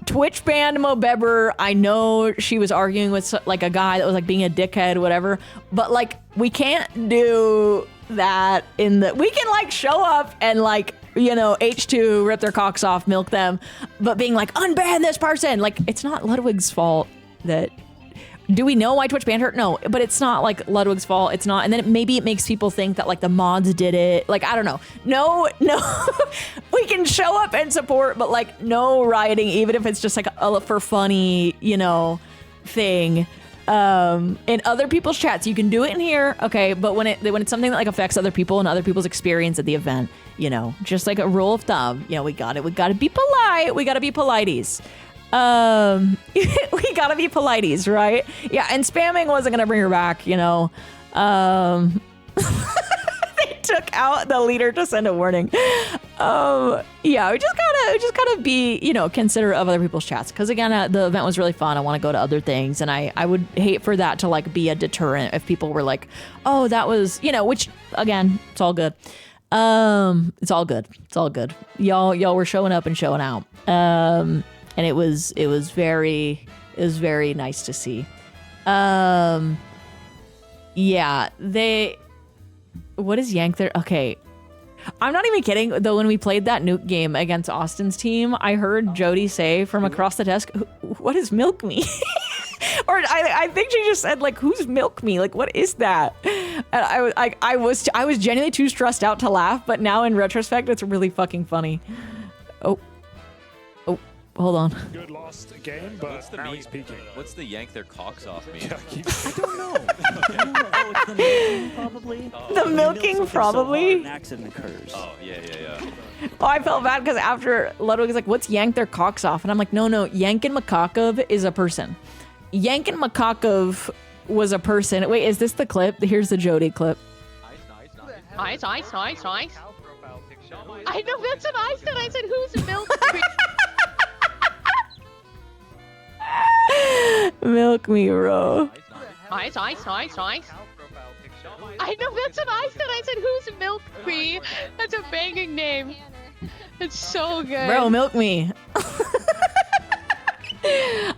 Twitch banned Mobeber. I know she was arguing with like a guy that was like being a dickhead, whatever, but like we can't do that we can like show up and like, you know, H2 rip their cocks off, milk them, but being like, unban this person, like, it's not Ludwig's fault that, Do we know why Twitch banned her? No, but it's not like Ludwig's fault. It's not. And then maybe it makes people think that like the mods did it. Like, I don't know. No. We can show up and support, but like no rioting, even if it's just like a for funny, you know, thing. In other people's chats, you can do it in here. Okay. But when it's something that like affects other people and other people's experience at the event, you know, just like a rule of thumb, you know, we got to be polite. We got to be polities. We gotta be polities, right? Yeah, and spamming wasn't gonna bring her back, you know. They took out the leader to send a warning. Yeah, we just gotta be, you know, considerate of other people's chats. Because again, the event was really fun. I want to go to other things, and I would hate for that to like be a deterrent if people were like, oh, that was, you know, which again, it's all good. It's all good. It's all good. Y'all were showing up and showing out. And it was very nice to see. Yeah, what is yank there? Okay. I'm not even kidding, though. When we played that nuke game against Austin's team, I heard Jodi say from across the desk, what is milk me? Or I think she just said, like, who's milk me? Like, what is that? And I was genuinely too stressed out to laugh, but now in retrospect, it's really fucking funny. Oh. Hold on. Good lost game, but now he's peaking. What's the yank their cocks off mean? I don't know. Oh, it's the milking, probably. The milking, probably. So an accident occurs. Oh, yeah. Oh, I felt bad because after Ludwig was like, what's yank their cocks off? And I'm like, no, Yankin Makakov is a person. Yankin Makakov was a person. Wait, is this the clip? Here's the Jodi clip. Nice. I know, that's what I said. I said, who's milk? Milk me, bro. Nice. I know, that's what I said. I said, who's milk me? That's a banging name. It's so good. Bro, milk me.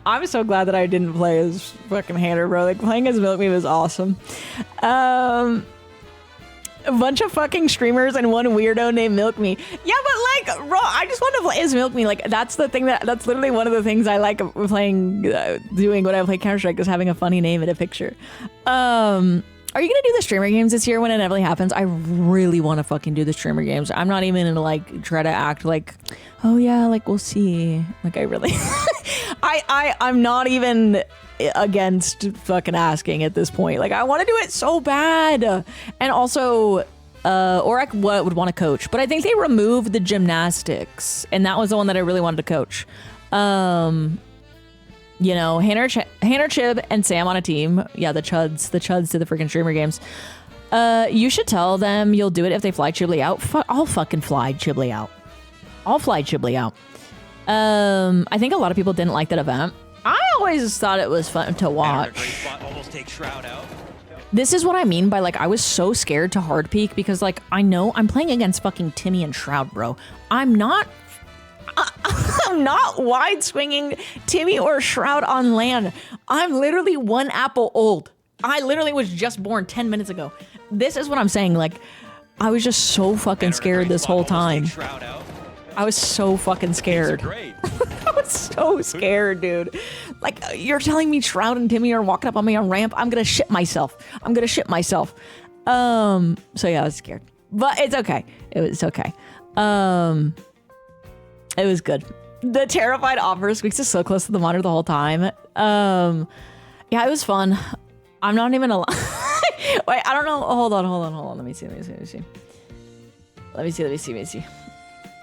I'm so glad that I didn't play as fucking Hater, bro. Like, playing as Milk Me was awesome. A bunch of fucking streamers and one weirdo named Milk Me. Yeah, but like, bro, I just want to play as Milk Me. Like, that's the thing that's literally one of the things I like playing, doing when I play Counter-Strike, is having a funny name in a picture. Are you gonna do the streamer games this year when it inevitably happens? I really want to fucking do the streamer games. I'm not even gonna like try to act like, oh yeah, like we'll see. Like I really, I'm not even against fucking asking at this point. Like I want to do it so bad, and also, or I would want to coach, but I think they removed the gymnastics, and that was the one that I really wanted to coach. You know, Hannah, Chib, and Sam on a team. Yeah, the chuds to the freaking streamer games. You should tell them you'll do it if they fly Chiblee out. I'll fucking fly Chiblee out. I'll fly Chiblee out. I think a lot of people didn't like that event. I always thought it was fun to watch. Almost take Shroud out. This is what I mean by like, I was so scared to hard peak because like, I know I'm playing against fucking Timmy and Shroud, bro. I'm not wide swinging Timmy or Shroud on land. I'm literally 1 apple old. I literally was just born 10 minutes ago. This is what I'm saying. Like, I was just so fucking scared this whole time. I was so fucking scared. I was so scared, dude. Like, you're telling me Shroud and Timmy are walking up on me on ramp? I'm gonna shit myself. So yeah, I was scared. But it's okay. It's okay. It was good. The terrified offer squeaks is so close to the monitor the whole time. Yeah, it was fun. I'm not even a Wait, I don't know. Hold on. Let me see.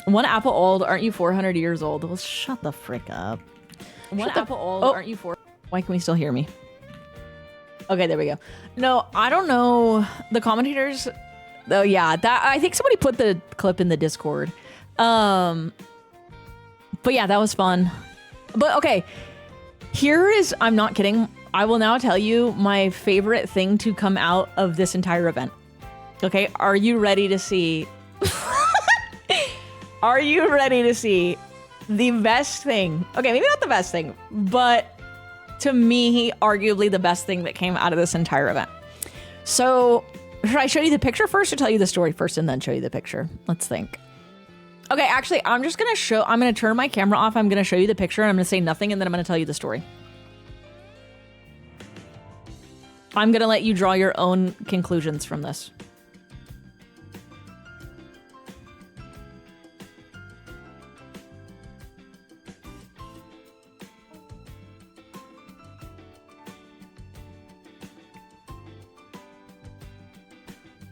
1 apple old. Aren't you 400 years old? Well, shut the frick up. Aren't you 4? Why can we still hear me? Okay, there we go. No, I don't know. The commentators. Oh yeah, I think somebody put the clip in the Discord. But yeah, that was fun. But okay, I'm not kidding. I will now tell you my favorite thing to come out of this entire event. Okay, are you ready to see? Are you ready to see the best thing? Okay, maybe not the best thing, but to me, arguably the best thing that came out of this entire event. So, should I show you the picture first or tell you the story first and then show you the picture? Let's think. Okay, actually, I'm going to turn my camera off. I'm going to show you the picture and I'm going to say nothing and then I'm going to tell you the story. I'm gonna let you draw your own conclusions from this.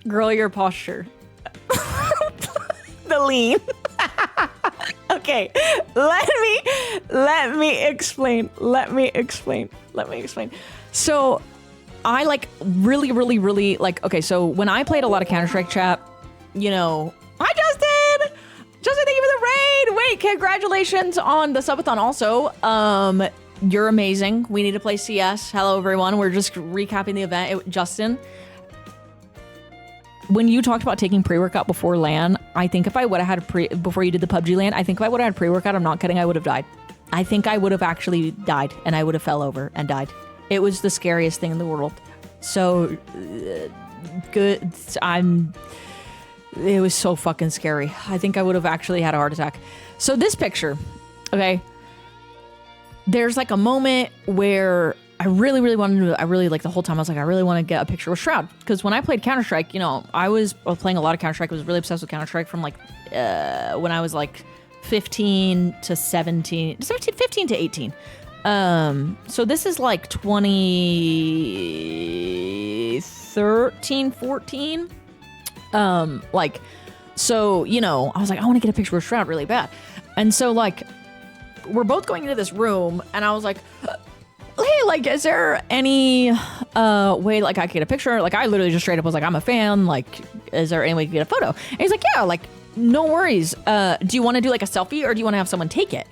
Girl, your posture. The lean. Okay, let me explain. So, I like really like. Okay, so when I played a lot of Counter-Strike chat, you know, hi Justin. Justin, thank you for the raid. Wait, congratulations on the subathon. Also, you're amazing. We need to play CS. Hello everyone. We're just recapping the event. Justin. When you talked about taking pre-workout before LAN, I think if I would have had before you did the PUBG LAN, I think if I would have had pre-workout, I'm not kidding, I would have died. I think I would have actually died, and I would have fell over and died. It was the scariest thing in the world. So, good. It was so fucking scary. I think I would have actually had a heart attack. So this picture, okay, there's like a moment where I really wanted to, like the whole time I was like, I really want to get a picture with Shroud. Because when I played Counter-Strike, you know, I was playing a lot of Counter-Strike. I was really obsessed with Counter-Strike from like, when I was like 15 to 18. So this is like 2013, 14. Like, so, you know, I was like, I want to get a picture with Shroud really bad. And so like, we're both going into this room and I was like, hey, like, is there any way, like, I could get a picture? Like, I literally just straight up was like, I'm a fan. Like, is there any way you can get a photo? And he's like, yeah, like, no worries. Do you want to do, like, a selfie or do you want to have someone take it?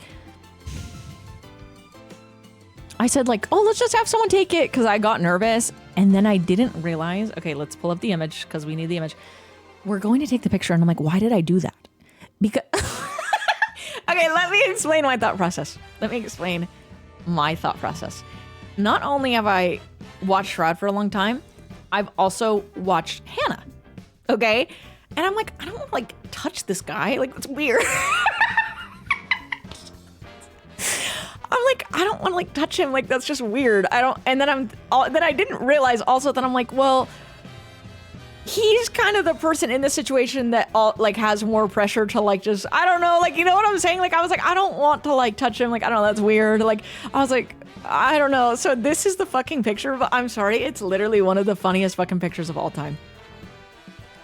I said, like, oh, let's just have someone take it because I got nervous. And then I didn't realize, okay, let's pull up the image because we need the image. We're going to take the picture. And I'm like, why did I do that? Because, okay, let me explain my thought process. Not only have I watched Shroud for a long time, I've also watched Hannah. Okay? And I'm like, I don't want to like touch this guy. Like, that's weird. I'm like, I don't want to like touch him. Like, that's just weird. And then I didn't realize also that I'm like, well, he's kind of the person in this situation that like has more pressure to like just, I don't know, like, you know what I'm saying? Like, I was like, I don't want to like touch him. Like, I don't know, that's weird. Like, I was like, I don't know. So this is the fucking picture, but I'm sorry. It's literally one of the funniest fucking pictures of all time.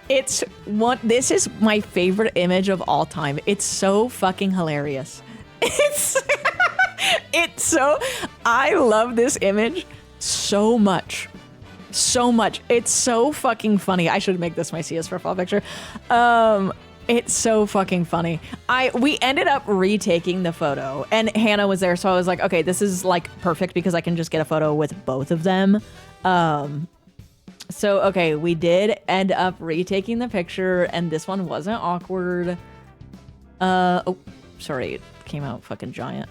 This is my favorite image of all time. It's so fucking hilarious. I love this image so much. It's so fucking funny. I should make this my CS profile picture. It's so fucking funny. We ended up retaking the photo and Hannah was there. So I was like, okay, this is like perfect because I can just get a photo with both of them. So, okay, we did end up retaking the picture and this one wasn't awkward. Oh, sorry. It came out fucking giant.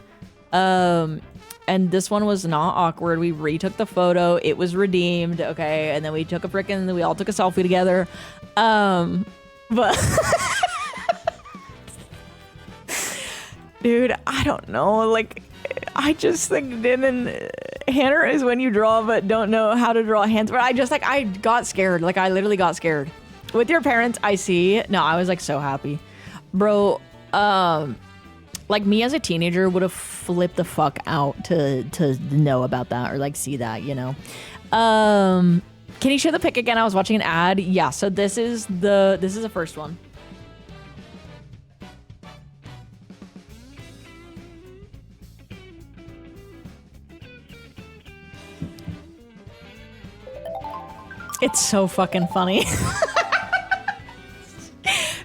And this one was not awkward. We retook the photo. It was redeemed. Okay. And then we took we all took a selfie together. But dude, I don't know. Like, I just think Hannah is when you draw, but don't know how to draw hands. But I got scared. Like, I literally got scared. With your parents, I see. No, I was like so happy. Bro, like me as a teenager would have flipped the fuck out to know about that or like see that, you know. Can you share the pic again? I was watching an ad. Yeah, so this is the first one. It's so fucking funny.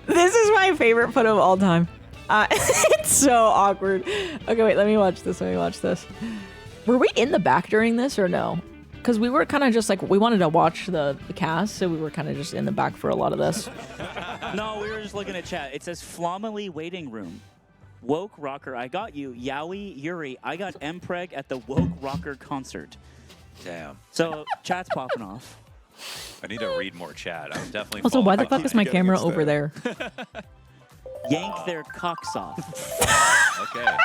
This is my favorite photo of all time. It's so awkward. Okay, wait, let me watch this. Were we in the back during this or no? Because we were kind of just like, we wanted to watch the cast, so we were kind of just in the back for a lot of this. No, we were just looking at chat. It says Flommily Waiting Room. Woke Rocker, I got you. Yowie, Yuri, I got Mpreg at the Woke Rocker concert. Damn. So chat's popping off. I need to read more chat. I'm definitely. Also, why the following fuck is my camera over there? Yank their cocks off. Okay.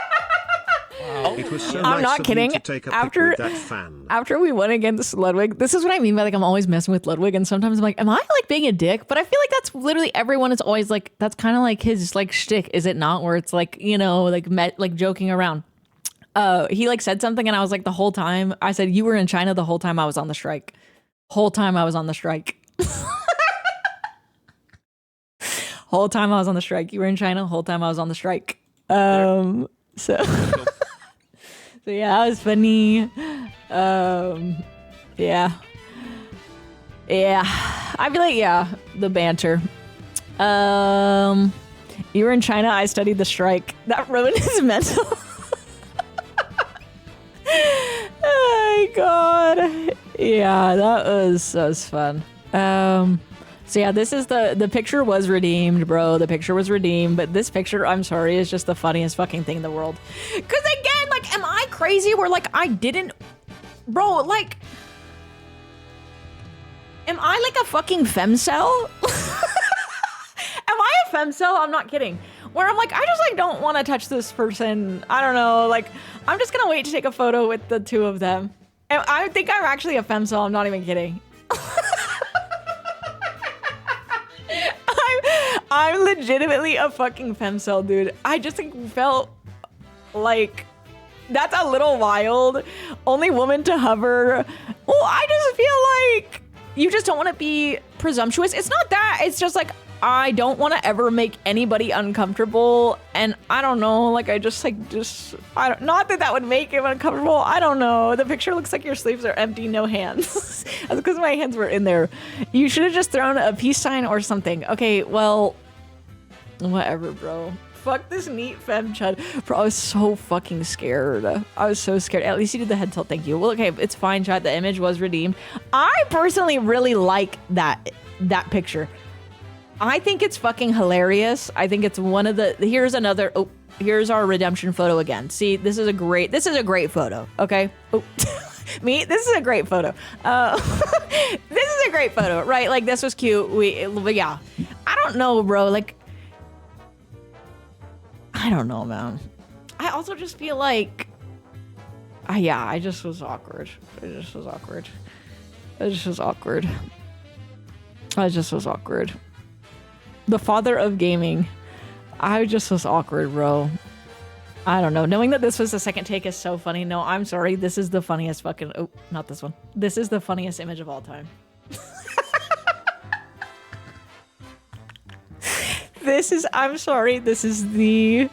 It was so I'm nice not of kidding. you to take a pic After- with that fan. After we went against Ludwig, this is what I mean by like I'm always messing with Ludwig, and sometimes I'm like, am I like being a dick? But I feel like that's literally everyone is always like, that's kind of like his like shtick, is it not? Where it's like, you know, like joking around. He like said something, and I was like, the whole time I said you were in China the whole time I was on the strike. Whole time I was on the strike. Whole time I was on the strike. You were in China. Whole time I was on the strike. So so yeah, that was funny. Yeah. I feel like, yeah, the banter. You were in China, I studied the strike. That ruined his mental. Oh my god. Yeah, that was fun. So yeah, this is the picture was redeemed, bro. The picture was redeemed, but this picture, I'm sorry, is just the funniest fucking thing in the world. Cause again, like, am I crazy where like I didn't, bro, like, am I like a fucking femcel? Am I a femcel? I'm not kidding. Where I'm like, I just like don't want to touch this person. I don't know, like, I'm just gonna wait to take a photo with the two of them. And I think I'm actually a femcel, I'm not even kidding. I'm legitimately a fucking femcel, dude. I just like, felt like that's a little wild. Only woman to hover. Well, I just feel like you just don't want to be presumptuous. It's not that. It's just like I don't want to ever make anybody uncomfortable. And I don't know, like I just I don't, not that that would make him uncomfortable. I don't know. The picture looks like your sleeves are empty, no hands. That's because my hands were in there. You should have just thrown a peace sign or something. Okay, well, whatever, bro. Fuck this neat femme chud. Bro, I was so fucking scared. I was so scared. At least you did the head tilt, thank you. Well, okay, it's fine, chat. The image was redeemed. I personally really like that picture. I think it's fucking hilarious. I think it's one of the, here's another, oh, here's our redemption photo again. See, this is a great photo, okay? Oh, me, this is a great photo. This is a great photo, right? Like, this was cute. Yeah. I don't know, bro, like, I don't know, man. I also just feel like, yeah, I just was awkward. It just was awkward. The father of gaming. I just was awkward, bro. I don't know. Knowing that this was the second take is so funny. No, I'm sorry. This is the funniest fucking... Oh, not this one. This is the funniest image of all time. I'm sorry. This is the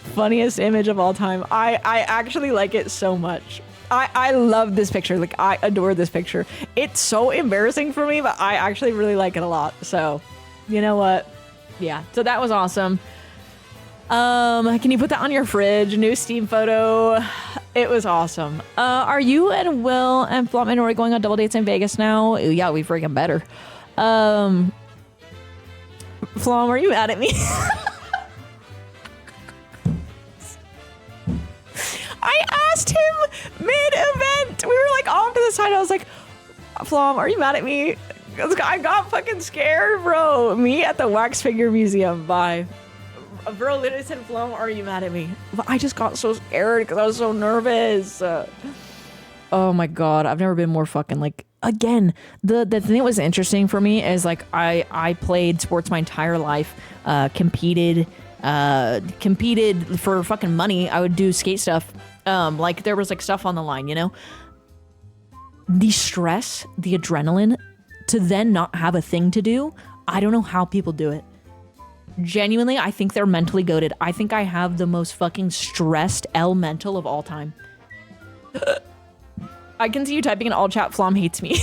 funniest image of all time. I actually like it so much. I love this picture. Like, I adore this picture. It's so embarrassing for me, but I actually really like it a lot. So... you know what? Yeah. So that was awesome. Can you put that on your fridge? New Steam photo. It was awesome. Are you and Will and Flamm and Rory going on double dates in Vegas now? Ooh, yeah, we freaking better. Flamm, are you mad at me? I asked him mid-event. We were like off to the side. I was like, Flamm, are you mad at me? I got fucking scared, bro. Me at the wax figure museum. Bye. Bro literally said, Flamm, are you mad at me? But I just got so scared because I was so nervous. Oh my god. I've never been more fucking like... Again, the thing that was interesting for me is like I played sports my entire life. Competed for fucking money. I would do skate stuff. Like there was like stuff on the line, you know? The stress, the adrenaline... to then not have a thing to do, I don't know how people do it. Genuinely, I think they're mentally goated. I think I have the most fucking stressed L mental of all time. I can see you typing in all chat, Flamm hates me.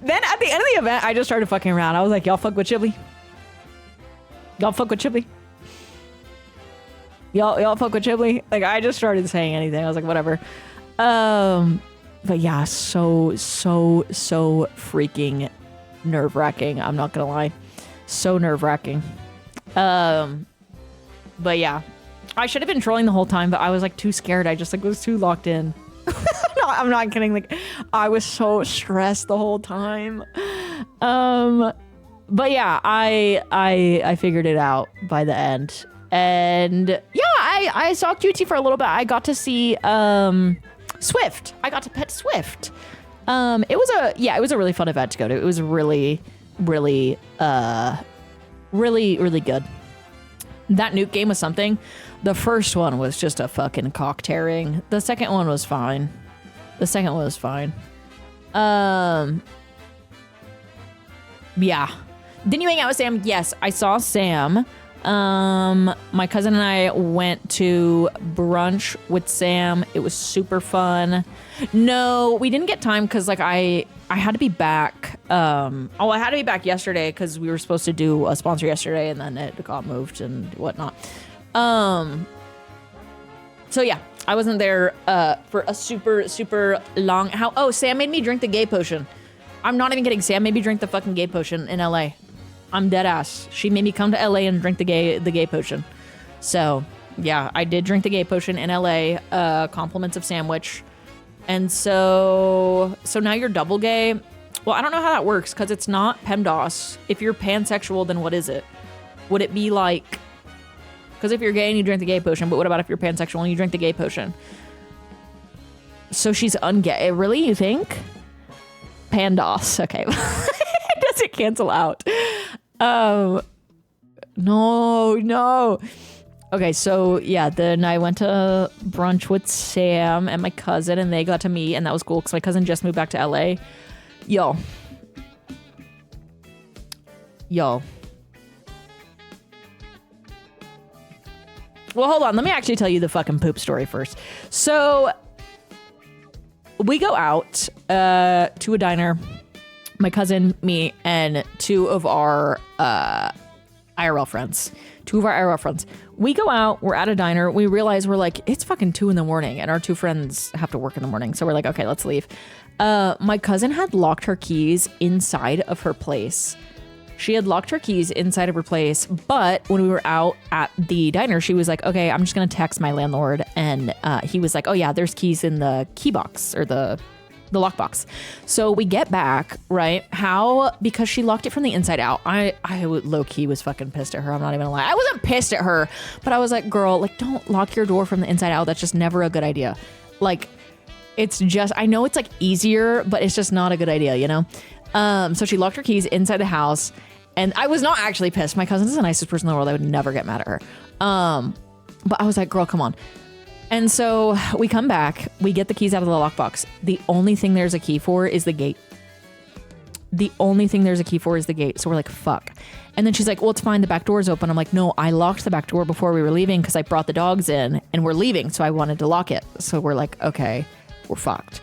Then at the end of the event, I just started fucking around. I was like, y'all fuck with Chibli? Y'all fuck with Chibli? Y'all fuck with Chibli? Like, I just started saying anything. I was like, whatever. But yeah, so freaking nerve-wracking. I'm not gonna lie. So nerve-wracking. But yeah. I should have been trolling the whole time, but I was like too scared. I just like was too locked in. No, I'm not kidding. Like, I was so stressed the whole time. But yeah, I figured it out by the end. And yeah, I saw QT for a little bit. I got to see Swift. I got to pet Swift. It was a really fun event to go to. It was really really good. That nuke game was something. The first one was just a fucking cock tearing. The second one was fine. Yeah. Didn't you hang out with Sam? Yes, I saw Sam. My cousin and I went to brunch with Sam. It was super fun. No, we didn't get time because like I had to be back. I had to be back yesterday because we were supposed to do a sponsor yesterday and then it got moved and whatnot. So yeah, I wasn't there for a super long. Sam made me drink the gay potion. I'm not even kidding. Sam made me drink the fucking gay potion in LA. I'm dead ass. She made me come to LA and drink the gay potion. So yeah, I did drink the gay potion in LA. Compliments of sandwich. And so now you're double gay. Well, I don't know how that works because it's not PEMDAS. If you're pansexual, then what is it? Would it be like? Because if you're gay and you drink the gay potion, but what about if you're pansexual and you drink the gay potion? So she's ungay. Really, you think? PANDAS. Okay. Does it cancel out? No. Okay, so yeah, then I went to brunch with Sam and my cousin and they got to meet and that was cool because my cousin just moved back to LA. Yo. Well, hold on. Let me actually tell you the fucking poop story first. So we go out to a diner. My cousin, me, and two of our IRL friends. We go out. We're at a diner. We realize we're like, it's fucking 2 a.m. and our 2 friends have to work in the morning. So we're like, okay, let's leave. My cousin had locked her keys inside of her place. She had locked her keys inside of her place, but when we were out at the diner, she was like, okay, I'm just going to text my landlord. And he was like, oh yeah, there's keys in the key box or the lockbox. So we get back, right? Because she locked it from the inside out. I low-key was fucking pissed at her. I'm not even gonna lie. I wasn't pissed at her, but I was like, girl, like, don't lock your door from the inside out. That's just never a good idea. Like, it's just, I know it's like easier, but it's just not a good idea, you know? So she locked her keys inside the house and I was not actually pissed. My cousin is the nicest person in the world. I would never get mad at her. But I was like, girl, come on. And so we come back, we get the keys out of the lockbox. The only thing there's a key for is the gate. So we're like, fuck. And then she's like, well, it's fine. The back door's open. I'm like, no, I locked the back door before we were leaving because I brought the dogs in and we're leaving. So I wanted to lock it. So we're like, okay, we're fucked.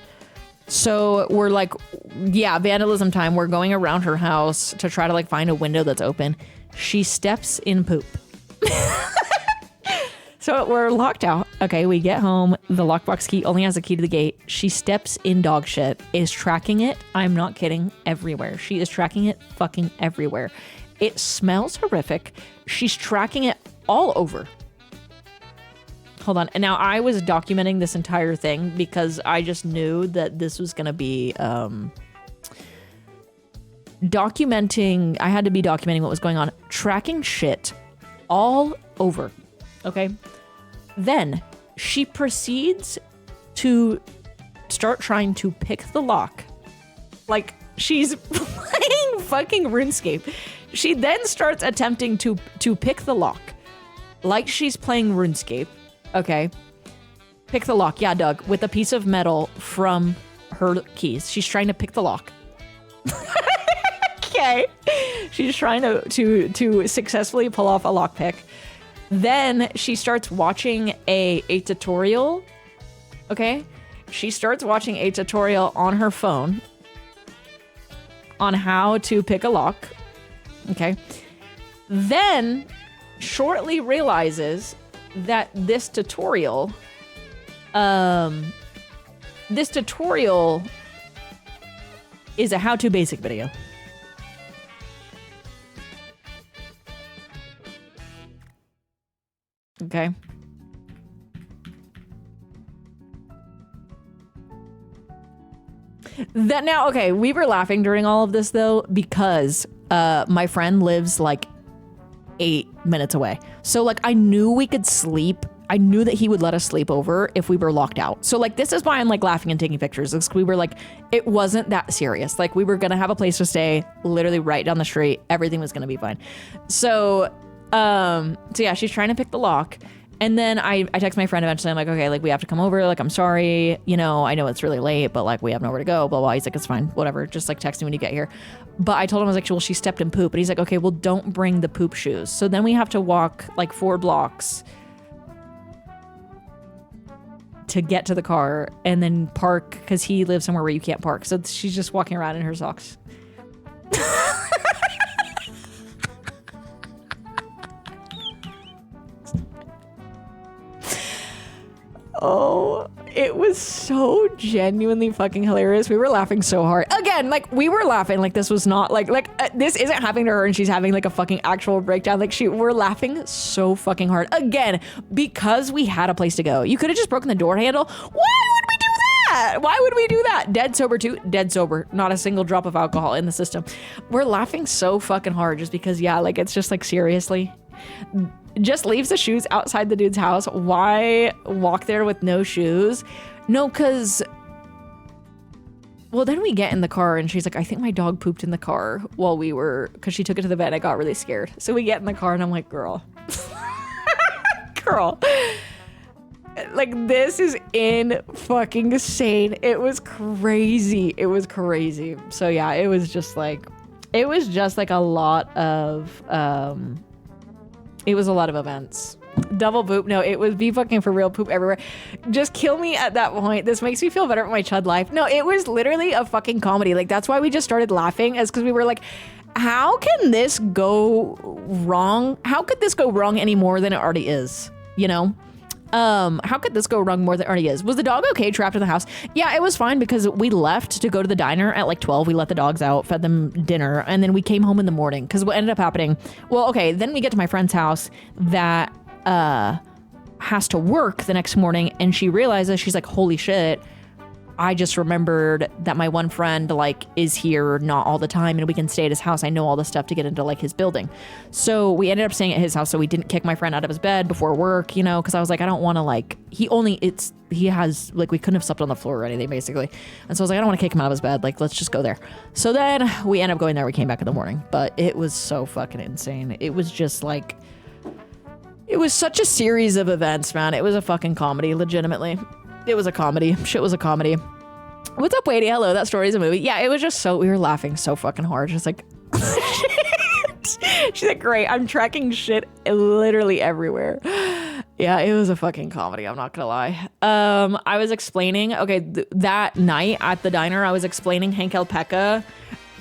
So we're like, yeah, vandalism time. We're going around her house to try to like find a window that's open. She steps in poop. So we're locked out. Okay, we get home. The lockbox key only has a key to the gate. She steps in dog shit, is tracking it. I'm not kidding. Everywhere. She is tracking it fucking everywhere. It smells horrific. She's tracking it all over. Hold on. And now I was documenting this entire thing because I just knew that this was going to be documenting. I had to be documenting what was going on. Tracking shit all over. Okay. Then she proceeds to start trying to pick the lock. Like she's playing fucking RuneScape. She then starts attempting to pick the lock. Like she's playing RuneScape. Okay. Pick the lock. Yeah, Doug. With a piece of metal from her keys. She's trying to pick the lock. Okay. She's trying to successfully pull off a lockpick. Then she starts watching a tutorial. Okay. She starts watching a tutorial on her phone on how to pick a lock. Okay. Then shortly realizes that this tutorial is a how-to basic video. Okay. That now, okay, we were laughing during all of this though, because my friend lives like 8 minutes away. So like I knew we could sleep I knew that he would let us sleep over if we were locked out. So like, this is why I'm like laughing and taking pictures. We were like, it wasn't that serious. Like we were going to have a place to stay literally right down the street. Everything was going to be fine. So yeah, she's trying to pick the lock. And then I text my friend eventually. I'm like, okay, like we have to come over. Like, I'm sorry. You know, I know it's really late, but like we have nowhere to go, blah, blah. He's like, it's fine. Whatever. Just like text me when you get here. But I told him, I was like, well, she stepped in poop. And he's like, okay, well, don't bring the poop shoes. So then we have to walk like 4 blocks to get to the car and then park because he lives somewhere where you can't park. So she's just walking around in her socks. Oh, it was so genuinely fucking hilarious. We were laughing so hard. Again, like we were laughing like this was not like this isn't happening to her and she's having like a fucking actual breakdown. Like we're laughing so fucking hard. Again, because we had a place to go. You could have just broken the door handle. Why would we do that? Why would we do that? Dead sober too. Dead sober. Not a single drop of alcohol in the system. We're laughing so fucking hard just because, yeah, like it's just like seriously. Just leaves the shoes outside the dude's house. Why walk there with no shoes? No, because... Well, then we get in the car and she's like, I think my dog pooped in the car while we were... Because she took it to the vet. I got really scared. So we get in the car and I'm like, girl. Girl. Like, this is fucking insane. It was crazy. It was crazy. So yeah, it was just like a lot of... It was a lot of events. Double poop. No, it would be fucking for real poop everywhere. Just kill me at that point. This makes me feel better about my chud life. No, it was literally a fucking comedy. Like, that's why we just started laughing, is because we were like, how can this go wrong? How could this go wrong any more than it already is? You know? How could this go wrong more than it already is? Was the dog okay trapped in the house? Yeah, it was fine because we left to go to the diner at like 12. We let the dogs out, fed them dinner, and then we came home in the morning because what ended up happening, well, okay, then we get to my friend's house that has to work the next morning, and she realizes, she's like, holy shit, I just remembered that my one friend like is here not all the time and we can stay at his house. I know all the stuff to get into like his building. So we ended up staying at his house so we didn't kick my friend out of his bed before work, you know, because I was like, I don't want to like, he has like, we couldn't have slept on the floor or anything basically. And so I was like, I don't want to kick him out of his bed. Like, let's just go there. So then we ended up going there. We came back in the morning, but it was so fucking insane. It was just like, it was such a series of events, man. It was a fucking comedy, legitimately. It was a comedy. Shit was a comedy. What's up, Wadey? Hello, that story is a movie. Yeah, it was just so, we were laughing so fucking hard. Just like, she's like, great, I'm tracking shit literally everywhere. Yeah, it was a fucking comedy, I'm not gonna lie. I was explaining, okay, that night at the diner, I was explaining Hank Alpaca.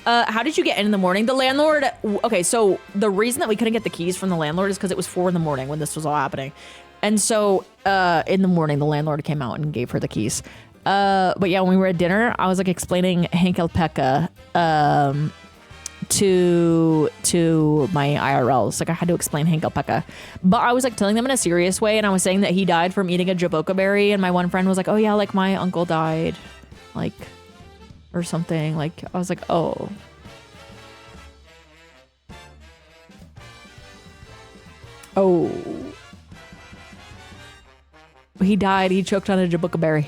How did you get in the morning? The landlord, okay, so the reason that we couldn't get the keys from the landlord is because it was 4 in the morning when this was all happening. And so in the morning, the landlord came out and gave her the keys. But yeah, when we were at dinner, I was like explaining Hank Alpaca to my IRLs. Like I had to explain Hank Alpaca. But I was like telling them in a serious way, and I was saying that he died from eating a jaboca berry, and my one friend was like, oh yeah, like my uncle died, like, or something. Like, I was like, oh. Oh. He died. He choked on a jaboca berry.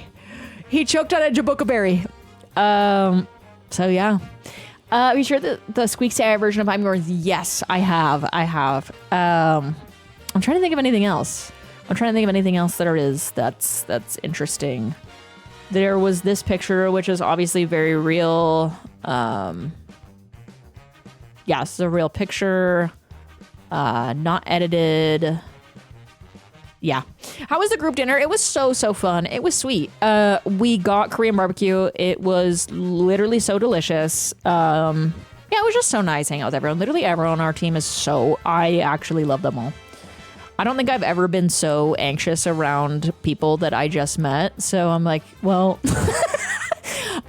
He choked on a jaboca berry. So yeah. Are you sure the Squeaks AI version of I'm Yours? Yes, I have. I'm trying to think of anything else. There is that's interesting. There was this picture, which is obviously very real. Yeah, it's a real picture. Not edited. Yeah. How was the group dinner? It was so fun. It was sweet. We got Korean barbecue. It was literally so delicious. Yeah, it was just so nice hanging out with everyone. Literally everyone on our team is I actually love them all. I don't think I've ever been so anxious around people that I just met. So I'm like, well,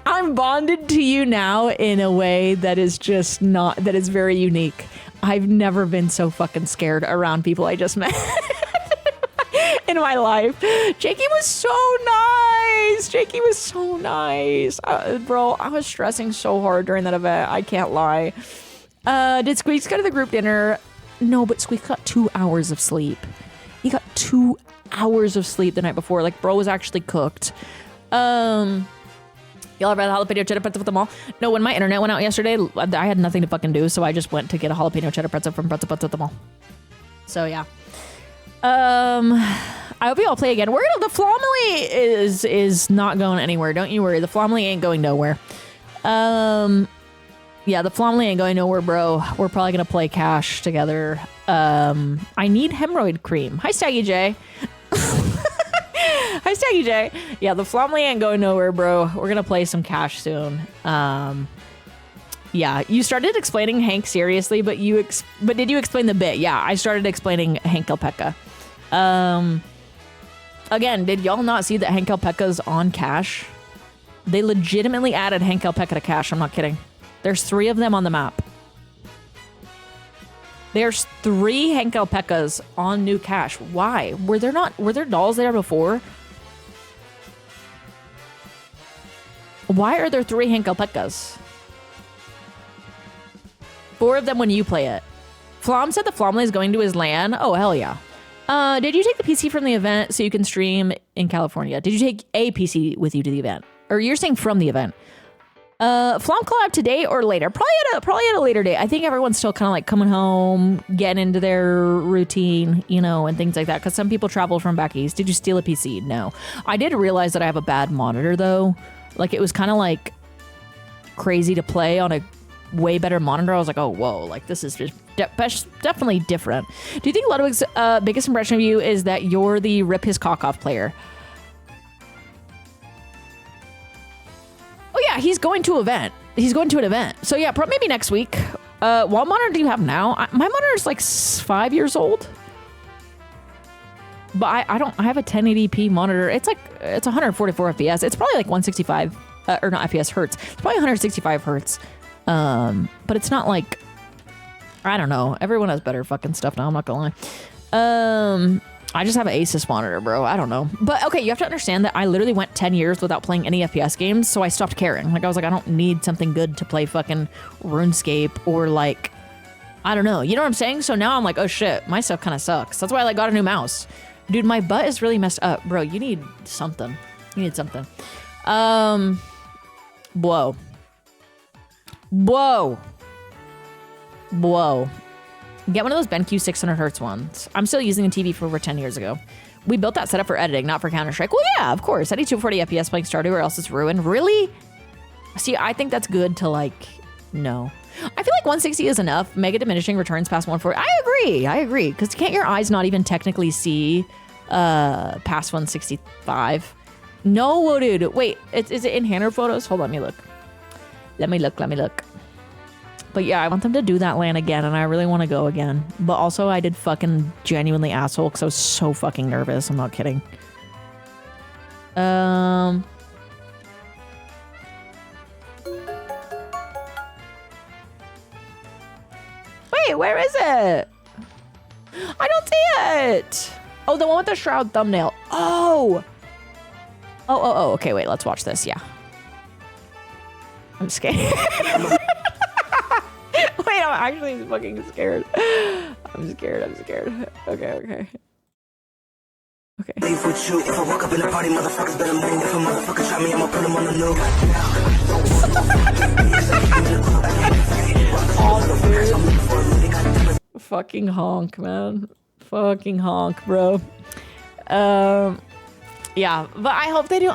I'm bonded to you now in a way that is that is very unique. I've never been so fucking scared around people I just met. In my life. Jakey was so nice. Bro, I was stressing so hard during that event. I can't lie. Did Squeaks go to the group dinner? No, but Squeaks got 2 hours of sleep. He got 2 hours of sleep the night before. Like, bro was actually cooked. Y'all ever had a jalapeno cheddar pretzel at the mall? No, when my internet went out yesterday, I had nothing to fucking do, so I just went to get a jalapeno cheddar pretzel from Pretzel Butts at the mall. So yeah. I hope you all play again. The Flomily is not going anywhere. Don't you worry. The Flomily ain't going nowhere. Yeah, the Flomily ain't going nowhere, bro. We're probably gonna play Cash together. I need hemorrhoid cream. Hi, Staggy J. Hi, Staggy J. Yeah, the Flomily ain't going nowhere, bro. We're gonna play some Cash soon. Yeah, you started explaining Hank seriously, but did you explain the bit? Yeah, I started explaining Hank Alpaca. Again, did y'all not see that Hank Alpaca's on Cash? They legitimately added Hank Alpaca to Cash. I'm not kidding. There's 3 of them on the map. There's 3 Hank Alpacas on new Cash. Why? Were there dolls there before? Why are there 3 Hank Alpacas? 4 of them when you play it. Flom said the Flomly is going to his LAN. Oh, hell yeah. Did you take the PC from the event so you can stream in California? Did you take a PC with you to the event? Or you're saying from the event? Flom collab today or later? Probably at a later date. I think everyone's still kind of like coming home, getting into their routine, you know, and things like that. Because some people travel from back east. Did you steal a PC? No. I did realize that I have a bad monitor though. Like it was kind of like crazy to play on a way better monitor. I was like, oh, whoa, like this is just definitely different. Do you think Ludwig's biggest impression of you is that you're the rip his cock off player? Oh yeah, he's going to an event. So yeah, maybe next week. What monitor do you have now? My monitor is like 5 years old. But I have a 1080p monitor. It's 144 FPS. It's probably like 165 or not FPS, hertz. It's probably 165 hertz. But it's not like, I don't know. Everyone has better fucking stuff now. I'm not gonna lie. I just have an Asus monitor, bro. I don't know. But okay, you have to understand that I literally went 10 years without playing any FPS games, so I stopped caring. Like I was like, I don't need something good to play fucking RuneScape or like, I don't know. You know what I'm saying? So now I'm like, oh shit, my stuff kind of sucks. That's why I like got a new mouse. Dude, my butt is really messed up, bro. You need something. Whoa. Get one of those BenQ 600 hertz ones. I'm still using a TV from over 10 years ago. We built that setup for editing, not for Counter-Strike. Well, yeah, of course. I need 240 FPS playing Stardew or else it's ruined. Really? See, I think that's good to like, no. I feel like 160 is enough. Mega diminishing returns past 140. I agree. Because can't your eyes not even technically see past 165? No, dude. Wait, is it in Hanner photos? Hold on, let me look. But yeah, I want them to do that LAN again, and I really want to go again. But also, I did fucking genuinely asshole because I was so fucking nervous. I'm not kidding. Wait, where is it? I don't see it. Oh, the one with the shroud thumbnail. Oh, okay, wait, let's watch this. Yeah. I'm scared. Wait, I'm actually fucking scared. I'm scared. Okay. Leave with you. If I walk up in the party, motherfuckers better move. If a motherfucker shot me, I'ma put him on the news. Fucking honk, man. Fucking honk, bro. Yeah, but I hope they do.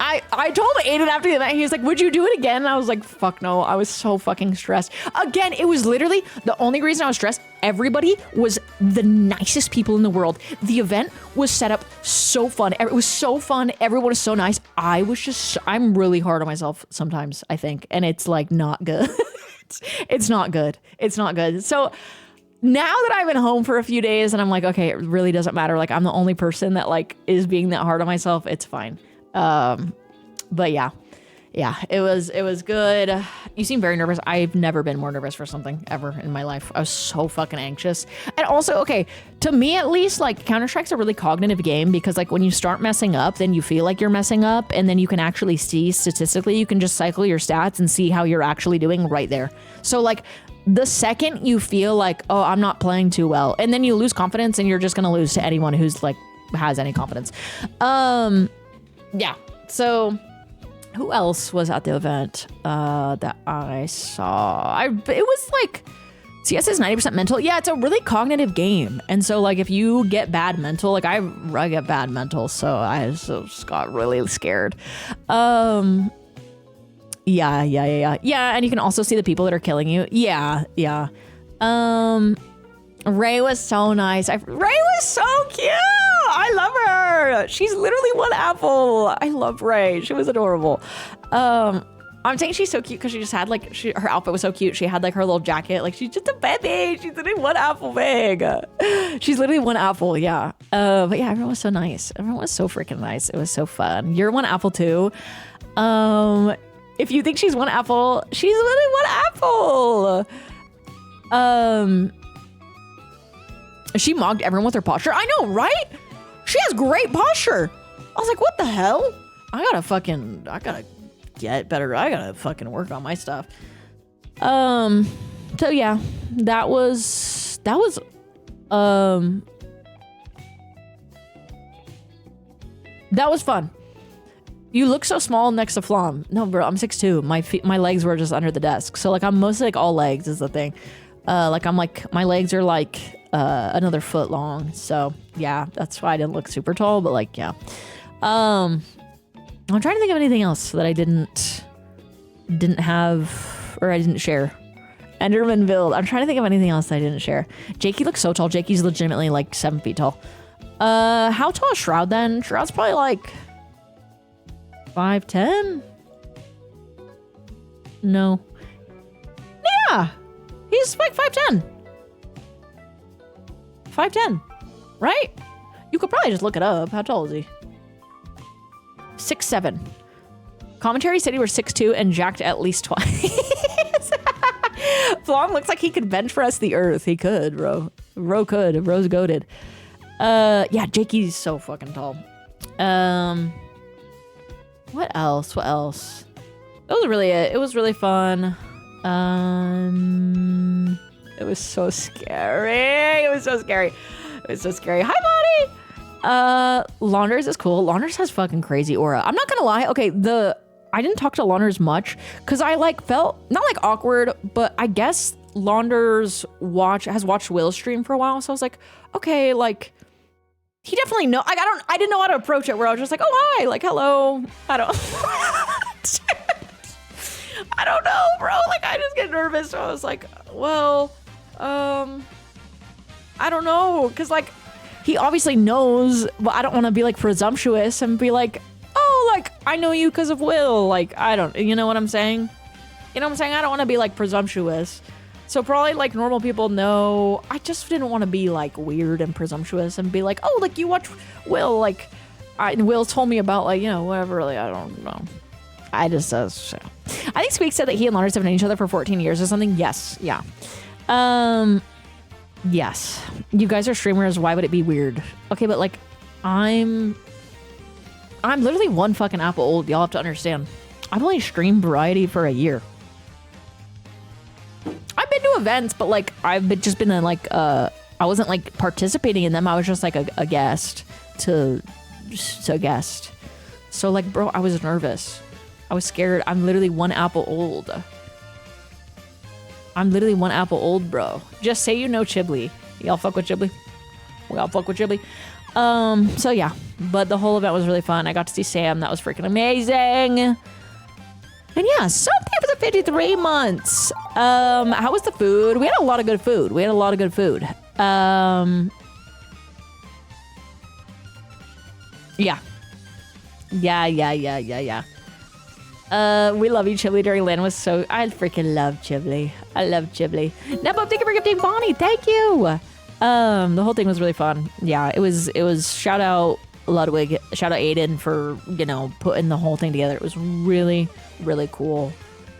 I told Aiden after the event, he was like, would you do it again? And I was like, fuck no. I was so fucking stressed. Again, it was literally the only reason I was stressed. Everybody was the nicest people in the world. The event was set up so fun. It was so fun. Everyone was so nice. I'm really hard on myself sometimes, I think. And it's like not good. It's not good. So now that I've been home for a few days and I'm like, okay, it really doesn't matter. Like I'm the only person that like is being that hard on myself. It's fine. But yeah, it was good. You seem very nervous. I've never been more nervous for something ever in my life. I was so fucking anxious. And also, okay, to me at least, like Counter-Strike's a really cognitive game because like when you start messing up, then you feel like you're messing up and then you can actually see statistically, you can just cycle your stats and see how you're actually doing right there. So like the second you feel like, oh, I'm not playing too well, and then you lose confidence and you're just going to lose to anyone who's like has any confidence. Yeah. So who else was at the event that I saw? It was like CS is 90% mental. Yeah, it's a really cognitive game. And so like if you get bad mental, like I get bad mental, so I just got really scared. Yeah, and you can also see the people that are killing you. Yeah. Ray was so nice. Ray was so cute. I love her. She's literally one apple. I love Ray. She was adorable. I'm saying she's so cute because she just had like her outfit was so cute. She had like her little jacket. Like she's just a baby. She's literally one apple big. She's literally one apple. Yeah. But yeah, everyone was so nice. Everyone was so freaking nice. It was so fun. You're one apple too. If you think she's one apple, she's literally one apple. She mocked everyone with her posture. I know, right? She has great posture. I was like, what the hell? I gotta get better. I gotta fucking work on my stuff. So yeah, that was fun. You look so small next to Flamm. No, bro, I'm 6'2". My legs were just under the desk. So like I'm mostly like all legs is the thing. Like I'm like my legs are like another foot long. So yeah, that's why I didn't look super tall, but like yeah. I'm trying to think of anything else that I didn't have or I didn't share. Enderman build. I'm trying to think of anything else that I didn't share. Jakey looks so tall. Jakey's legitimately like 7 feet tall. How tall is Shroud then? Shroud's probably like 5'10". No. Yeah. He's like 5'10". 5'10", right? You could probably just look it up. How tall is he? 6'7". Commentary said he was 6'2" and jacked at least twice. Flamm looks like he could bench press the earth. He could, bro. Bro could. Bro's goated. Yeah, Jakey's so fucking tall. What else? That was really it. It was really fun. It was so scary. It was so scary. Hi, buddy. Launders is cool. Launders has fucking crazy aura. I'm not gonna lie. Okay, I didn't talk to Launders much because I like felt not like awkward, but I guess Launders has watched Will's stream for a while, so I was like, okay, like he definitely know. Like I didn't know how to approach it. Where I was just like, oh hi, like hello. I don't know, bro. Like I just get nervous. So I was like, well, I don't know, because like he obviously knows, but I don't want to be like presumptuous and be like, oh, like I know you because of Will. Like I don't, you know what I'm saying? You know what I'm saying? I don't want to be like presumptuous. So probably like normal people know. I just didn't want to be like weird and presumptuous and be like, oh, like you watch Will. Like Will told me about like, you know, whatever. Like I don't know. I just so. I think Squeak said that he and Launders have known each other for 14 years or something. Yes. Yeah. Yes. You guys are streamers. Why would it be weird? Okay, but like I'm literally one fucking apple old. Y'all have to understand. I've only streamed variety for a year. I've been to events, but like I've just been in like I wasn't like participating in them. I was just like a guest to guest. So like, bro, I was nervous. I was scared. I'm literally one apple old. Bro. Just say you know Chiblee. Y'all fuck with Chiblee? We all fuck with Chiblee. So yeah. But the whole event was really fun. I got to see Sam. That was freaking amazing. And yeah, something for the 53 months. How was the food? We had a lot of good food. Yeah. Yeah. We love you, Chiblee. During LAN was so... I freaking love Chiblee. I love Chiblee. Nepo, thank you for gifting Bonnie. Thank you. The whole thing was really fun. Yeah, it was shout out Ludwig, shout out Aiden for, you know, putting the whole thing together. It was really, really cool.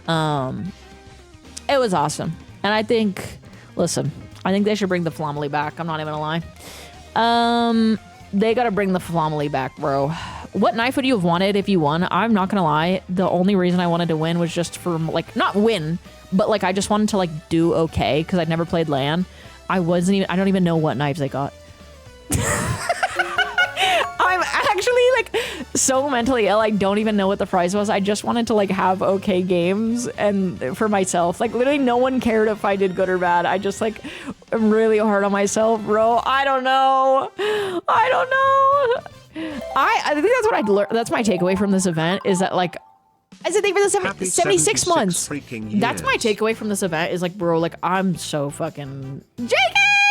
It was awesome. And I think, listen, I think they should bring the Flomily back. I'm not even gonna lie. They gotta bring the Flomily back, bro. What knife would you have wanted if you won? I'm not gonna lie. The only reason I wanted to win was just for, like, not win, but, like, I just wanted to, like, do okay, because I'd never played LAN. I don't even know what knives I got. so mentally ill. I don't even know what the prize was. I just wanted to like have okay games and for myself. Like literally no one cared if I did good or bad. I just like am really hard on myself, bro. I don't know. I think that's what I learned. That's my takeaway from this event is that like I said, thank you for the 76 months. That's my takeaway from this event is like, bro, like I'm so fucking JK.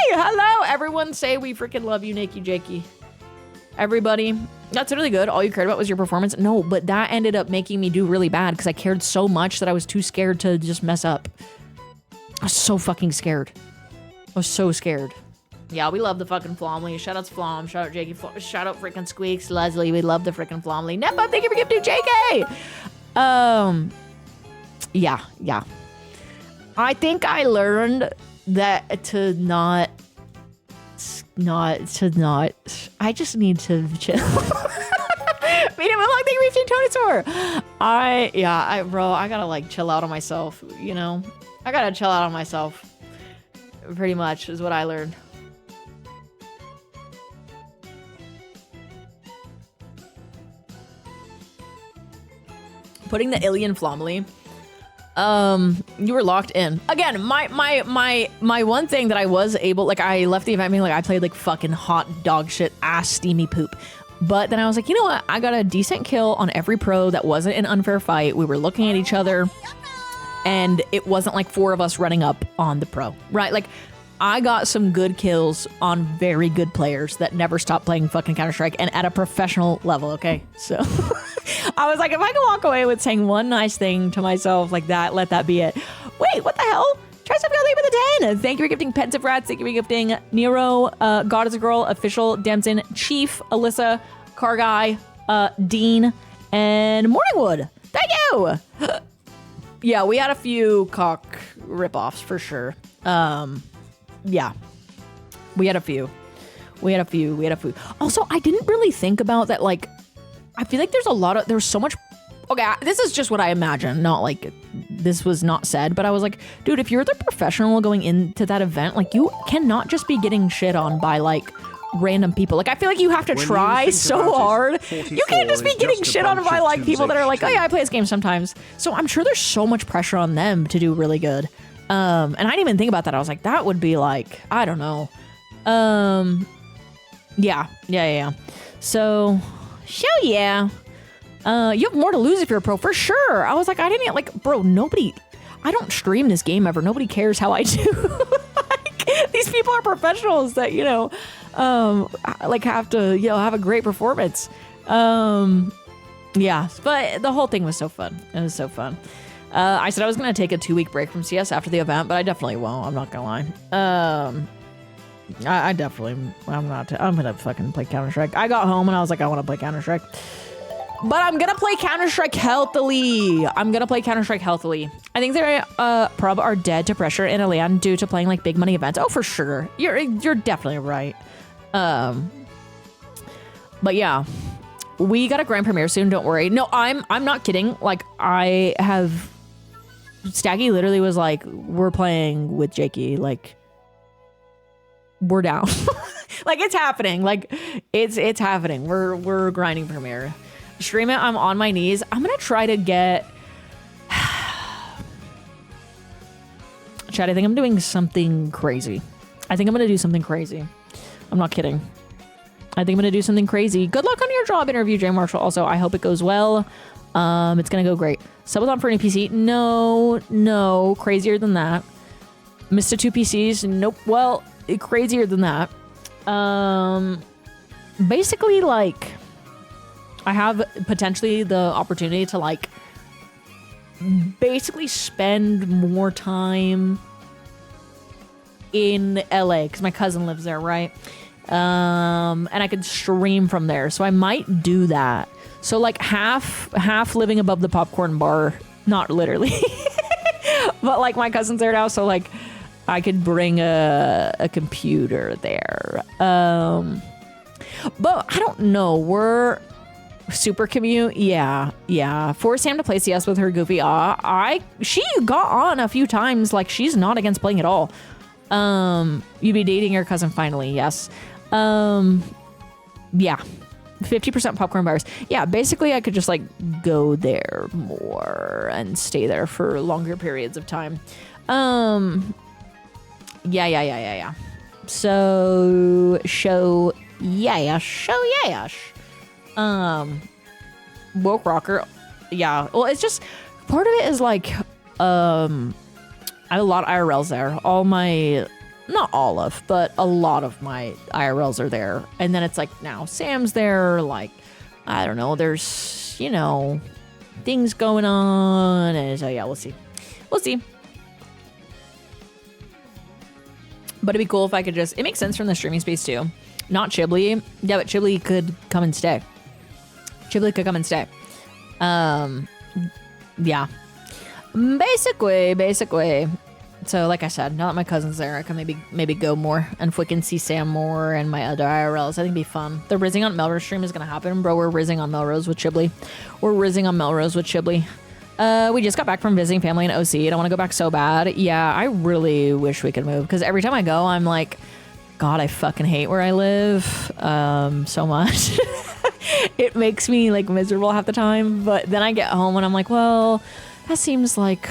Hello, everyone. Say we freaking love you, Nikki Jakey. Everybody, that's really good. All you cared about was your performance. No, but that ended up making me do really bad because I cared so much that I was too scared to just mess up. I was so fucking scared. I was so scared. Yeah, we love the fucking Flomley. Shout out to Flom. Shout out Jakey. Shout out freaking Squeaks. Leslie, we love the freaking Flomley. Nepa, thank you for gifting JK. Yeah. I think I learned that to not. I just need to chill. Medium long, thank you for Tourney tour. Bro, I gotta like chill out on myself, you know? I gotta chill out on myself. Pretty much is what I learned. Putting the Ilian Flomley. You were locked in. Again, my one thing that I was able, like I left the event being like I played like fucking hot dog shit ass steamy poop. But then I was like, you know what? I got a decent kill on every pro that wasn't an unfair fight. We were looking at each other and it wasn't like 4 of us running up on the pro, right? Like I got some good kills on very good players that never stopped playing fucking Counter-Strike and at a professional level, okay? So I was like, if I can walk away with saying one nice thing to myself like that, let that be it. Wait, what the hell? Try something with the 10. Thank you for gifting Pensive Rats. Thank you for gifting Nero, God is a Girl, Official, Damson, Chief, Alyssa, Car Guy, Dean, and Morningwood. Thank you! Yeah, we had a few cock ripoffs for sure. Yeah, we had a few. Also, I didn't really think about that. Like, I feel like there's so much. Okay, this is just what I imagine. Not like this was not said, but I was like, dude, if you're the professional going into that event, like you cannot just be getting shit on by like random people. Like I feel like you have to try so hard. You can't just be getting shit on by like people that are like, oh yeah, I play this game sometimes. So I'm sure there's so much pressure on them to do really good. And I didn't even think about that. I was like, that would be like, I don't know. Yeah. So yeah. You have more to lose if you're a pro, for sure. I was like, I didn't like, bro, I don't stream this game ever. Nobody cares how I do. Like, these people are professionals that, you know, like have to, you know, have a great performance. Yeah, but the whole thing was so fun. It was so fun. I said I was going to take a 2-week break from CS after the event, but I definitely won't. I'm not going to lie. I'm going to fucking play Counter-Strike. I got home and I was like, I want to play Counter-Strike. But I'm going to play Counter-Strike healthily. I think their prob are dead to pressure in Ilian due to playing like big money events. Oh, for sure. You're definitely right. But yeah. We got a grand premiere soon, don't worry. No, I'm not kidding. Like I have Staggy literally was like, we're playing with Jakey, like we're down. Like it's happening. Like it's happening. We're grinding premiere. Stream it, I'm on my knees. I'm gonna try to get Chad, I think I'm doing something crazy. I'm not kidding. I think I'm gonna do something crazy. Good luck on your job interview, Jay Marshall. Also, I hope it goes well. It's gonna go great. Subathon for any PC? No, crazier than that. Missed 2 PCs? Nope. Well, crazier than that. Basically, like, I have potentially the opportunity to like basically spend more time in LA because my cousin lives there, right? And I could stream from there, so I might do that. So like half living above the popcorn bar, not literally, but like my cousin's there now, so like I could bring a computer there. But I don't know. We're super commute. Yeah. Force Sam to play CS with her goofy. She got on a few times. Like she's not against playing at all. You be dating your cousin finally. Yes. Yeah. 50% popcorn bars. Yeah, basically I could just like go there more and stay there for longer periods of time. Yeah. So show yash. Woke rocker. Yeah. Well, it's just part of it is like I have a lot of IRLs there. Not all of, but a lot of my IRLs are there. And then it's like now Sam's there, like, I don't know, there's, you know, things going on. And so yeah, we'll see. But it'd be cool if I could just, it makes sense from the streaming space too. Not Chiblee. Yeah, but Chiblee could come and stay. Yeah. Basically. So like I said, now that my cousin's there, I can maybe go more and freaking see Sam more and my other IRLs. I think it'd be fun. The Rizzing on Melrose stream is gonna happen, bro. We're rizzing on Melrose with Chiblee. We just got back from visiting family in OC and I want to go back so bad. Yeah, I really wish we could move because every time I go, I'm like, God, I fucking hate where I live so much. It makes me like miserable half the time. But then I get home and I'm like, well, that seems like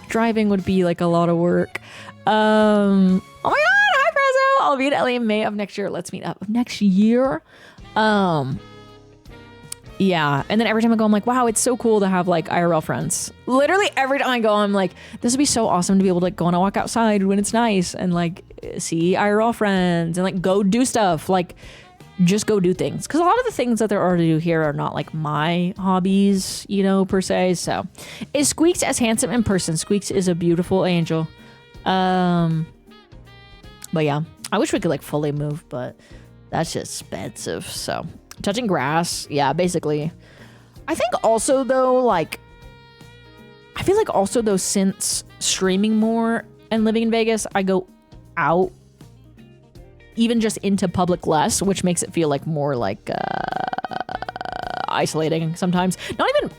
driving would be like a lot of work. Oh my God, hi Prezzo. I'll be in LA in May of next year. Let's meet up next year. Yeah, and then every time I go, I'm like, wow, it's so cool to have like IRL friends. Literally every time I go, I'm like, this would be so awesome to be able to like go on a walk outside when it's nice and like see IRL friends and like go do stuff, like just go do things. Because a lot of the things that there are to do here are not like my hobbies, you know, per se. So, is Squeaks as handsome in person? Squeaks is a beautiful angel. But yeah, I wish we could like fully move, but that's just expensive. So. Touching grass, yeah, basically. I think also though, like, I feel like also though, since streaming more and living in Vegas, I go out even just into public less, which makes it feel like more like isolating sometimes. Not even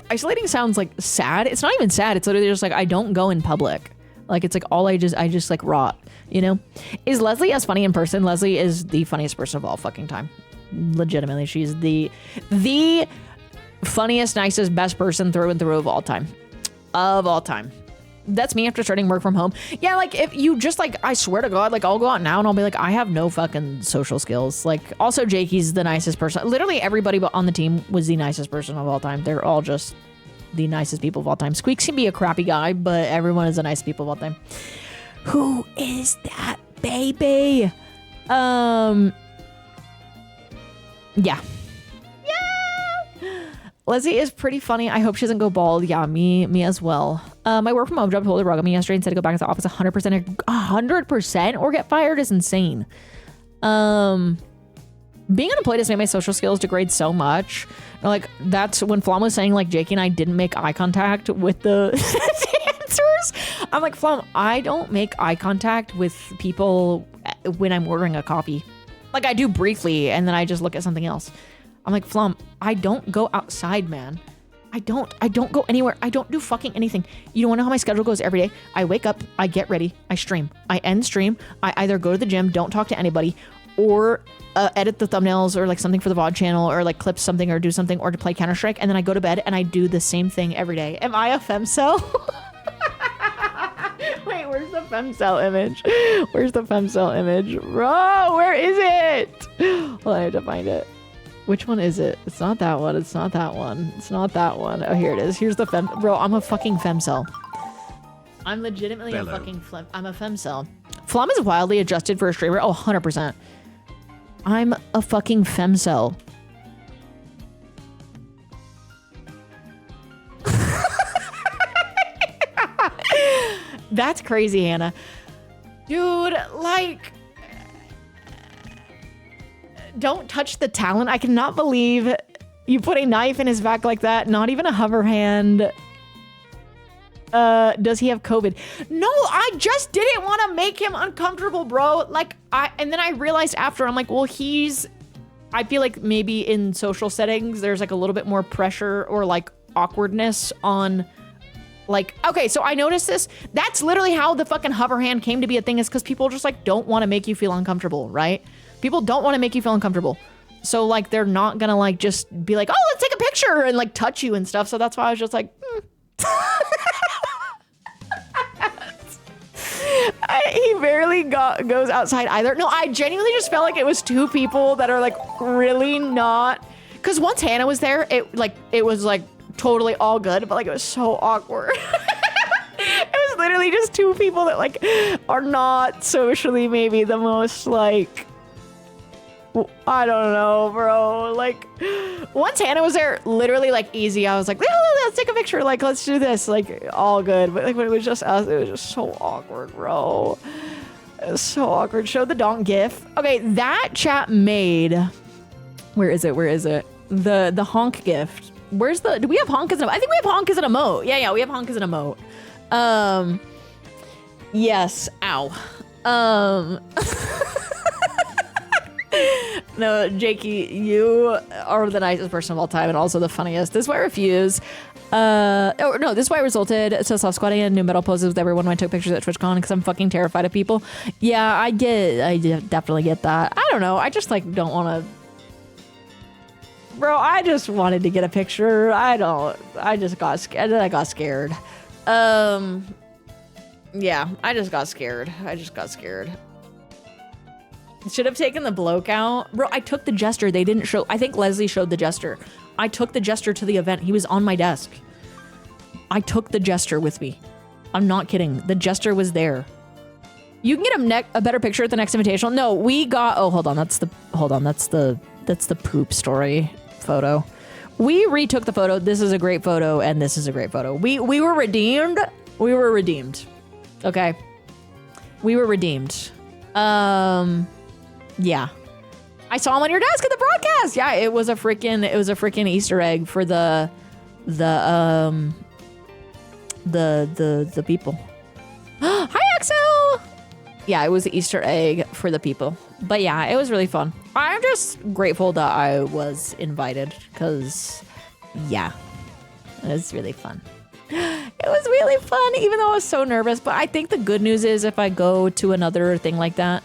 isolating sounds like sad. It's not even sad. It's literally just like I don't go in public. Like it's like I just like rot, you know? Is Leslie as funny in person? Leslie is the funniest person of all fucking time. Legitimately, she's the funniest, nicest, best person through and through of all time. That's me after starting work from home. Yeah, like if you just like, I swear to God, like I'll go out now and I'll be like, I have no fucking social skills. Like also Jakey's the nicest person. Literally everybody on the team was the nicest person of all time. They're all just the nicest people of all time. Squeaks can be a crappy guy, but everyone is the nice people of all time. Who is that baby? Yeah. Leslie is pretty funny. I hope she doesn't go bald. Yeah, me as well. My work from home job pulled the rug on me yesterday and said to go back to the office 100% or get fired is insane. Being unemployed has made my social skills degrade so much. Like that's when Flamm was saying like Jakey and I didn't make eye contact with the dancers. I'm like, Flamm, I don't make eye contact with people when I'm ordering a coffee. Like I do briefly and then I just look at something else. I'm like, Flamm, I don't go outside, man. I don't go anywhere. I don't do fucking anything. You don't want to know how my schedule goes every day. I wake up, I get ready, I stream. I end stream. I either go to the gym, don't talk to anybody, or edit the thumbnails or like something for the VOD channel or like clip something or do something or to play Counter-Strike. And then I go to bed and I do the same thing every day. Am I a femcel? Wait, where's the femcel image? Bro, where is it? Well, I have to find it. Which one is it? It's not that one. Oh, here it is. Here's the fem. Bro, I'm a fucking femcel. I'm legitimately a fucking I'm a femcel. Flamm is wildly adjusted for a streamer. Oh, 100%. I'm a fucking femcel. That's crazy, Hannah. Dude, like, don't touch the talent. I cannot believe you put a knife in his back like that. Not even a hover hand. Does he have COVID? No, I just didn't want to make him uncomfortable, bro. Like, and then I realized after, I'm like, well, I feel like maybe in social settings, there's like a little bit more pressure or like awkwardness on like, okay, so I noticed this. That's literally how the fucking hover hand came to be a thing, is because people just like don't want to make you feel uncomfortable, right? People don't want to make you feel uncomfortable. So like they're not gonna like just be like, oh, let's take a picture and like touch you and stuff. So that's why I was just like, he barely goes outside either. No, I genuinely just felt like it was two people that are like really not. Because once Hannah was there, it was like totally all good, but like it was so awkward. It was literally just two people that like are not socially maybe the most like, I don't know, bro. Like once Hannah was there, literally like easy. I was like, let's take a picture. Like, let's do this. Like all good. But like when it was just us, it was just so awkward, bro. It was so awkward. Show the donk gif. Okay, that chat made. Where is it? Where is it? The honk gift. Where's the? Do we have honk as an? I think we have honk as an emote. Yeah, we have honk as an emote. Yes. Ow. No, Jakey, you are the nicest person of all time and also the funniest. This is why I refuse. No, this is why I resulted to soft squatting and new metal poses with everyone when I took pictures at TwitchCon because I'm fucking terrified of people. Yeah, I definitely get that. I don't know. I just like don't want to. Bro, I just wanted to get a picture. I just got scared. I got scared. Yeah, I just got scared. Should have taken the bloke out. Bro, I took the jester. They didn't show. I think Leslie showed the jester. I took the jester to the event. He was on my desk. I took the jester with me. I'm not kidding. The jester was there. You can get a better picture at the next invitational. No, we got, oh, hold on. That's the poop story photo. We retook the photo. This is a great photo and this is a great photo. We were redeemed. Okay. We were redeemed. Yeah. I saw him on your desk at the broadcast. Yeah, it was a freaking Easter egg for the people. Hi, Axel. Yeah, it was an Easter egg for the people. But yeah, it was really fun. I'm just grateful that I was invited because yeah, it was really fun. It was really fun, even though I was so nervous. But I think the good news is if I go to another thing like that,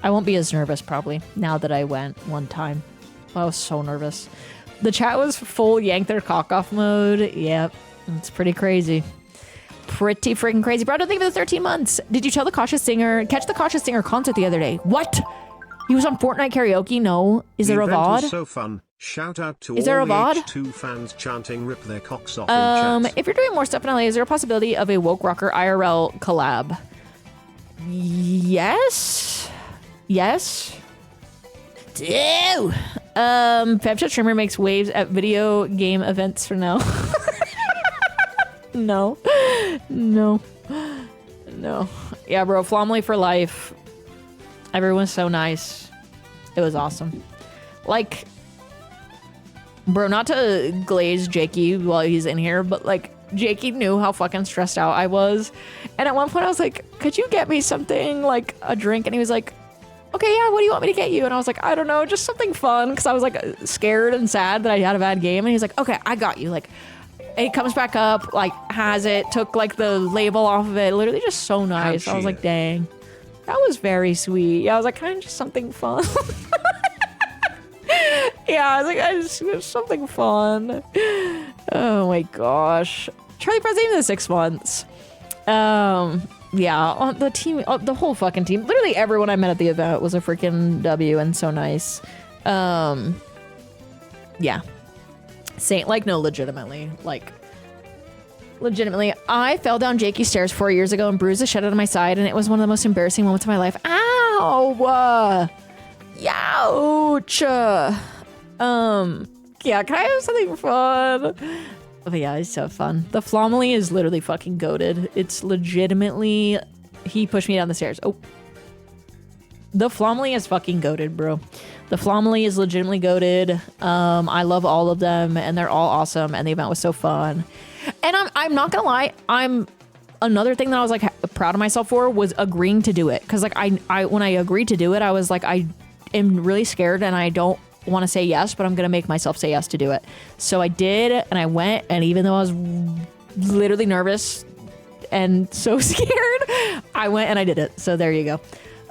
I won't be as nervous probably now that I went one time. I was so nervous. The chat was full yank their cock off mode. Yep, it's pretty crazy. Pretty freaking crazy. Bro, I don't think it was 13 months. Did you catch the Cautious Singer concert the other day? What? He was on Fortnite karaoke? No. Is there a VOD? Was so fun. Shout out to is there all a VOD? the H2 fans chanting rip their cocks off in chat. If you're doing more stuff in LA, is there a possibility of a Woke Rocker IRL collab? Yes. Ew. FabChat streamer makes waves at video game events for now. No. Yeah, bro, Flomley for life. Everyone's so nice. It was awesome. Like, bro, not to glaze Jakey while he's in here, but like, Jakey knew how fucking stressed out I was. And at one point I was like, could you get me something, like a drink? And he was like, okay, yeah, what do you want me to get you? And I was like, I don't know, just something fun. Cause I was like scared and sad that I had a bad game. And he's like, okay, I got you. Like, and he comes back up, like has it, took like the label off of it. Literally just so nice. I was like, dang, that was very sweet. Yeah, I was like, kind of just something fun. Yeah, I was like, just something fun. Oh my gosh. Charlie Press even 6 months. Yeah, the team, the whole fucking team, literally everyone I met at the event was a freaking W and so nice. Yeah. Saint, like, no, legitimately, I fell down Jakey's stairs 4 years ago and bruised the shit out of my side, and it was one of the most embarrassing moments of my life. Ow! Youch! Yeah, can I have something fun? But yeah, it's so fun. The Flomley is literally fucking goated. It's legitimately, he pushed me down the stairs. Oh. The Flomley is fucking goated, bro. The Flomley is legitimately goated. I love all of them, and they're all awesome, and the event was so fun. And I'm not gonna lie, another thing that I was like proud of myself for was agreeing to do it. Cause like I when I agreed to do it, I was like, I am really scared and I don't want to say yes, but I'm gonna make myself say yes to do it. So I did, and I went, and even though I was literally nervous and so scared, I went and I did it. So there you go.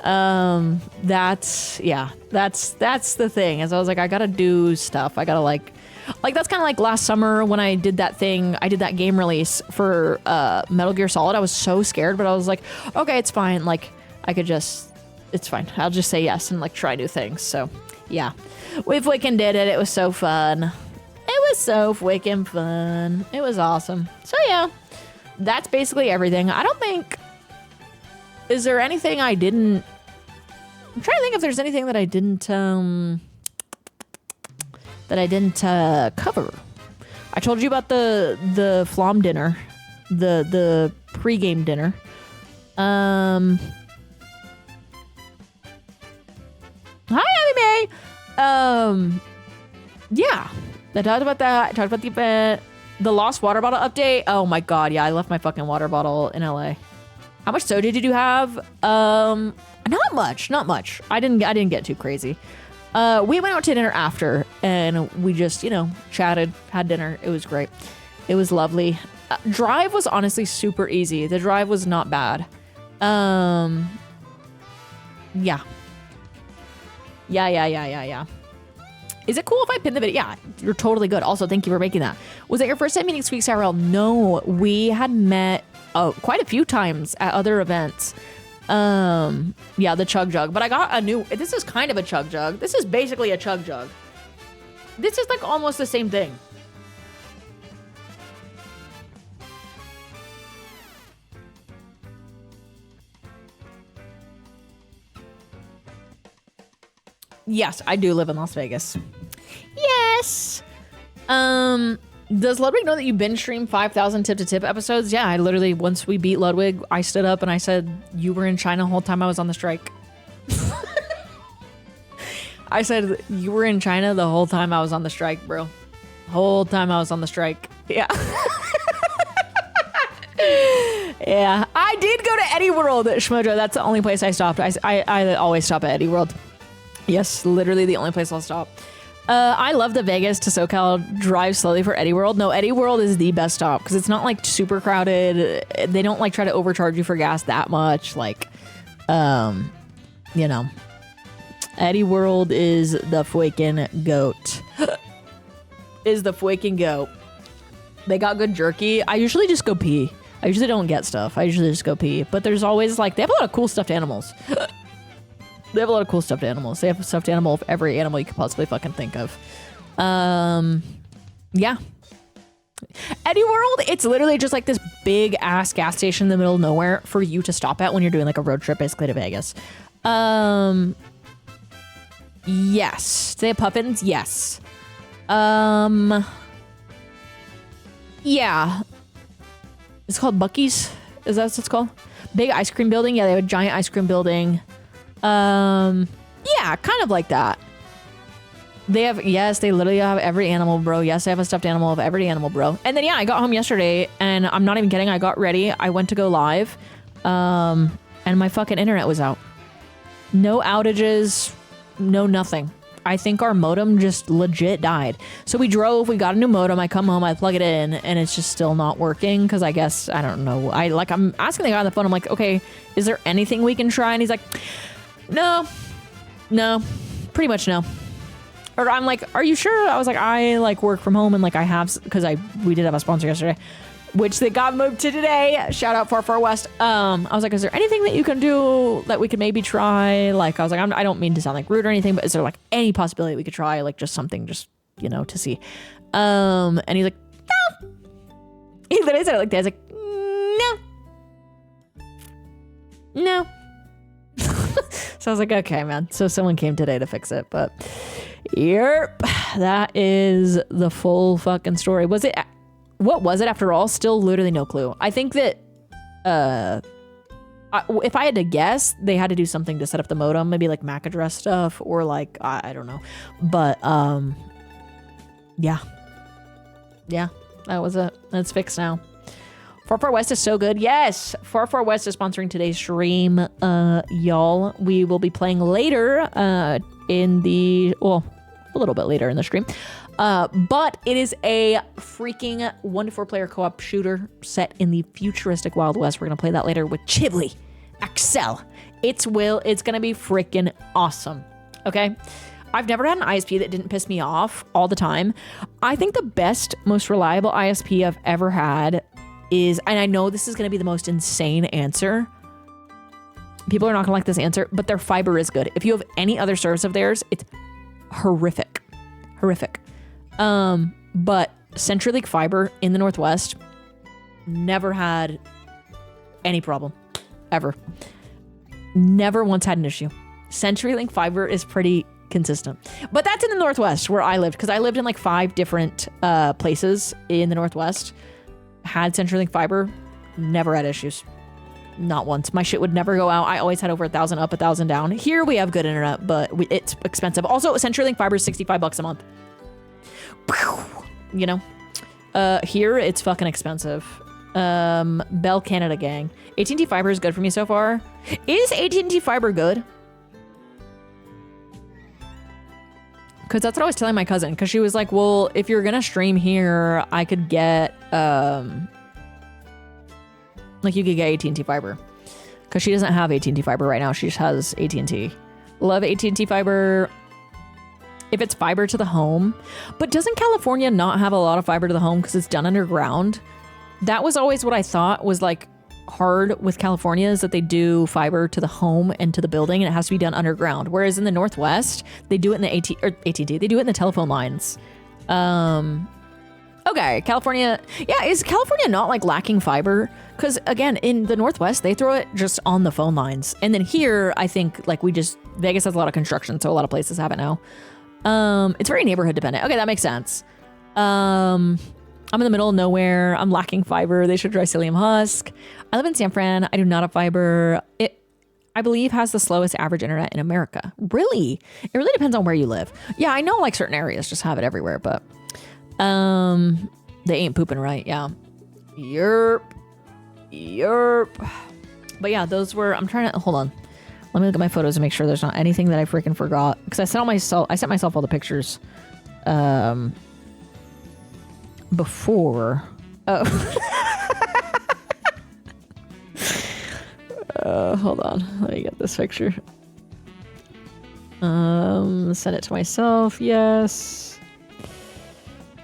That's the thing. As I was like, I gotta do stuff. I gotta like that's kind of like last summer when I did that thing. I did that game release for Metal Gear Solid. I was so scared, but I was like, okay, it's fine. Like I could just, it's fine. I'll just say yes and like try new things. So yeah, we freaking did it. It was so fun. It was so freaking fun. It was awesome. So yeah, that's basically everything. I don't think. Is there anything I didn't? I'm trying to think if there's anything that I didn't cover. I told you about the flamm dinner, the pre-game dinner. Hi, Abby May. Yeah, I talked about that. I talked about the event, the lost water bottle update. Oh my god, yeah, I left my fucking water bottle in LA. How much soda did you have? Not much. I didn't get too crazy. We went out to dinner after, and we just, chatted, had dinner. It was great. It was lovely. Drive was honestly super easy. The drive was not bad. Yeah. Is it cool if I pin the video? Yeah, you're totally good. Also, thank you for making that. Was it your first time meeting Squeaks IRL? No, we had met quite a few times at other events. Yeah, the chug jug. But I got a new, this is kind of a chug jug. This is basically a chug jug. This is like almost the same thing. Yes, I do live in Las Vegas. Yes. Does Ludwig know that you binge stream 5,000 tip to tip episodes? Yeah, I literally, once we beat Ludwig, I stood up and I said, you were in China the whole time I was on the strike. I said, you were in China the whole time I was on the strike, bro. Whole time I was on the strike. Yeah. Yeah, I did go to Eddie World, Shmojo. That's the only place I stopped. I always stop at Eddie World. Yes, literally the only place I'll stop. I love the Vegas to SoCal drive slowly for Eddie World. No, Eddie World is the best stop because it's not like super crowded. They don't like try to overcharge you for gas that much. Like, Eddie World is the freaking goat. Is the freaking goat. They got good jerky. I usually just go pee. I usually don't get stuff. I usually just go pee. But there's always like, they have a lot of cool stuffed animals. They have a lot of cool stuffed animals. They have a stuffed animal of every animal you could possibly fucking think of. Yeah. Eddie World, it's literally just like this big ass gas station in the middle of nowhere for you to stop at when you're doing like a road trip basically to Vegas. Yes. Do they have puffins? Yes. Yeah. It's called Buc-ee's. Is that what it's called? Big ice cream building. Yeah, they have a giant ice cream building. Yeah, kind of like that. They have, yes, they literally have every animal, bro. Yes, I have a stuffed animal of every animal, bro. And then, yeah, I got home yesterday and I'm not even kidding. I got ready. I went to go live. And my fucking internet was out. No outages, no nothing. I think our modem just legit died. So we drove, we got a new modem. I come home, I plug it in and it's just still not working. Cause I guess, I don't know. I'm asking the guy on the phone. I'm like, okay, is there anything we can try? And he's like, no, pretty much no. Or I'm like, are you sure? I was like, I like work from home and like I have, cause we did have a sponsor yesterday, which they got moved to today. Shout out Far West. I was like, is there anything that you can do that we could maybe try? Like, I was like, I don't mean to sound like rude or anything, but is there like any possibility we could try? Like just something, just, to see. And he's like, no. He literally said it like that. I was like, no. So I was like, okay, man. So someone came today to fix it, but yep, that is the full fucking story. What was it after all? Still literally no clue. I think that if I had to guess, they had to do something to set up the modem, maybe like MAC address stuff or like, I don't know. But yeah, that was it. It's fixed now. Far West is so good. Yes, Far West is sponsoring today's stream, y'all. We will be playing later a little bit later in the stream. But it is a freaking 1 to 4 player co-op shooter set in the futuristic Wild West. We're going to play that later with Chiblee. excel. It's gonna be freaking awesome. Okay? I've never had an ISP that didn't piss me off all the time. I think the best, most reliable ISP I've ever had is, and I know this is gonna be the most insane answer. People are not gonna like this answer, but their fiber is good. If you have any other service of theirs, it's horrific. Horrific. But CenturyLink fiber in the Northwest never had any problem. Ever. Never once had an issue. CenturyLink fiber is pretty consistent. But that's in the Northwest where I lived, because I lived in like 5 different places in the Northwest. Had CenturyLink fiber, never had issues. Not once. My shit would never go out. I always had over 1,000 up, 1,000 down. Here we have good internet, but it's expensive. Also, CenturyLink fiber is $65 a month. You know? Here it's fucking expensive. Bell Canada gang. AT&T fiber is good for me so far. Is AT&T fiber good? Because that's what I was telling my cousin. Because she was like, well, if you're gonna stream here, I could get like you could get AT&T fiber, because she doesn't have AT&T fiber right now. She just has AT&T. Love AT&T fiber if it's fiber to the home. But doesn't California not have a lot of fiber to the home because it's done underground? That was always what I thought was like hard with California, is that they do fiber to the home and to the building, and it has to be done underground. Whereas in the Northwest, they do it in the AT&T. They do it in the telephone lines. Okay, California. Yeah, is California not like lacking fiber? Because again, in the Northwest, they throw it just on the phone lines. And then here, I think like Vegas has a lot of construction, so a lot of places have it now. It's very neighborhood dependent. Okay, that makes sense. I'm in the middle of nowhere. I'm lacking fiber. They should try psyllium husk. I live in San Fran. I do not have fiber. It, I believe, has the slowest average internet in America. Really? It really depends on where you live. Yeah, I know like certain areas just have it everywhere, but they ain't pooping right. Yeah. Yerp. But yeah, those were, I'm trying to, hold on. Let me look at my photos and make sure there's not anything that I freaking forgot. Because I sent myself all the pictures before. Oh. Hold on. Let me get this picture. Send it to myself. Yes.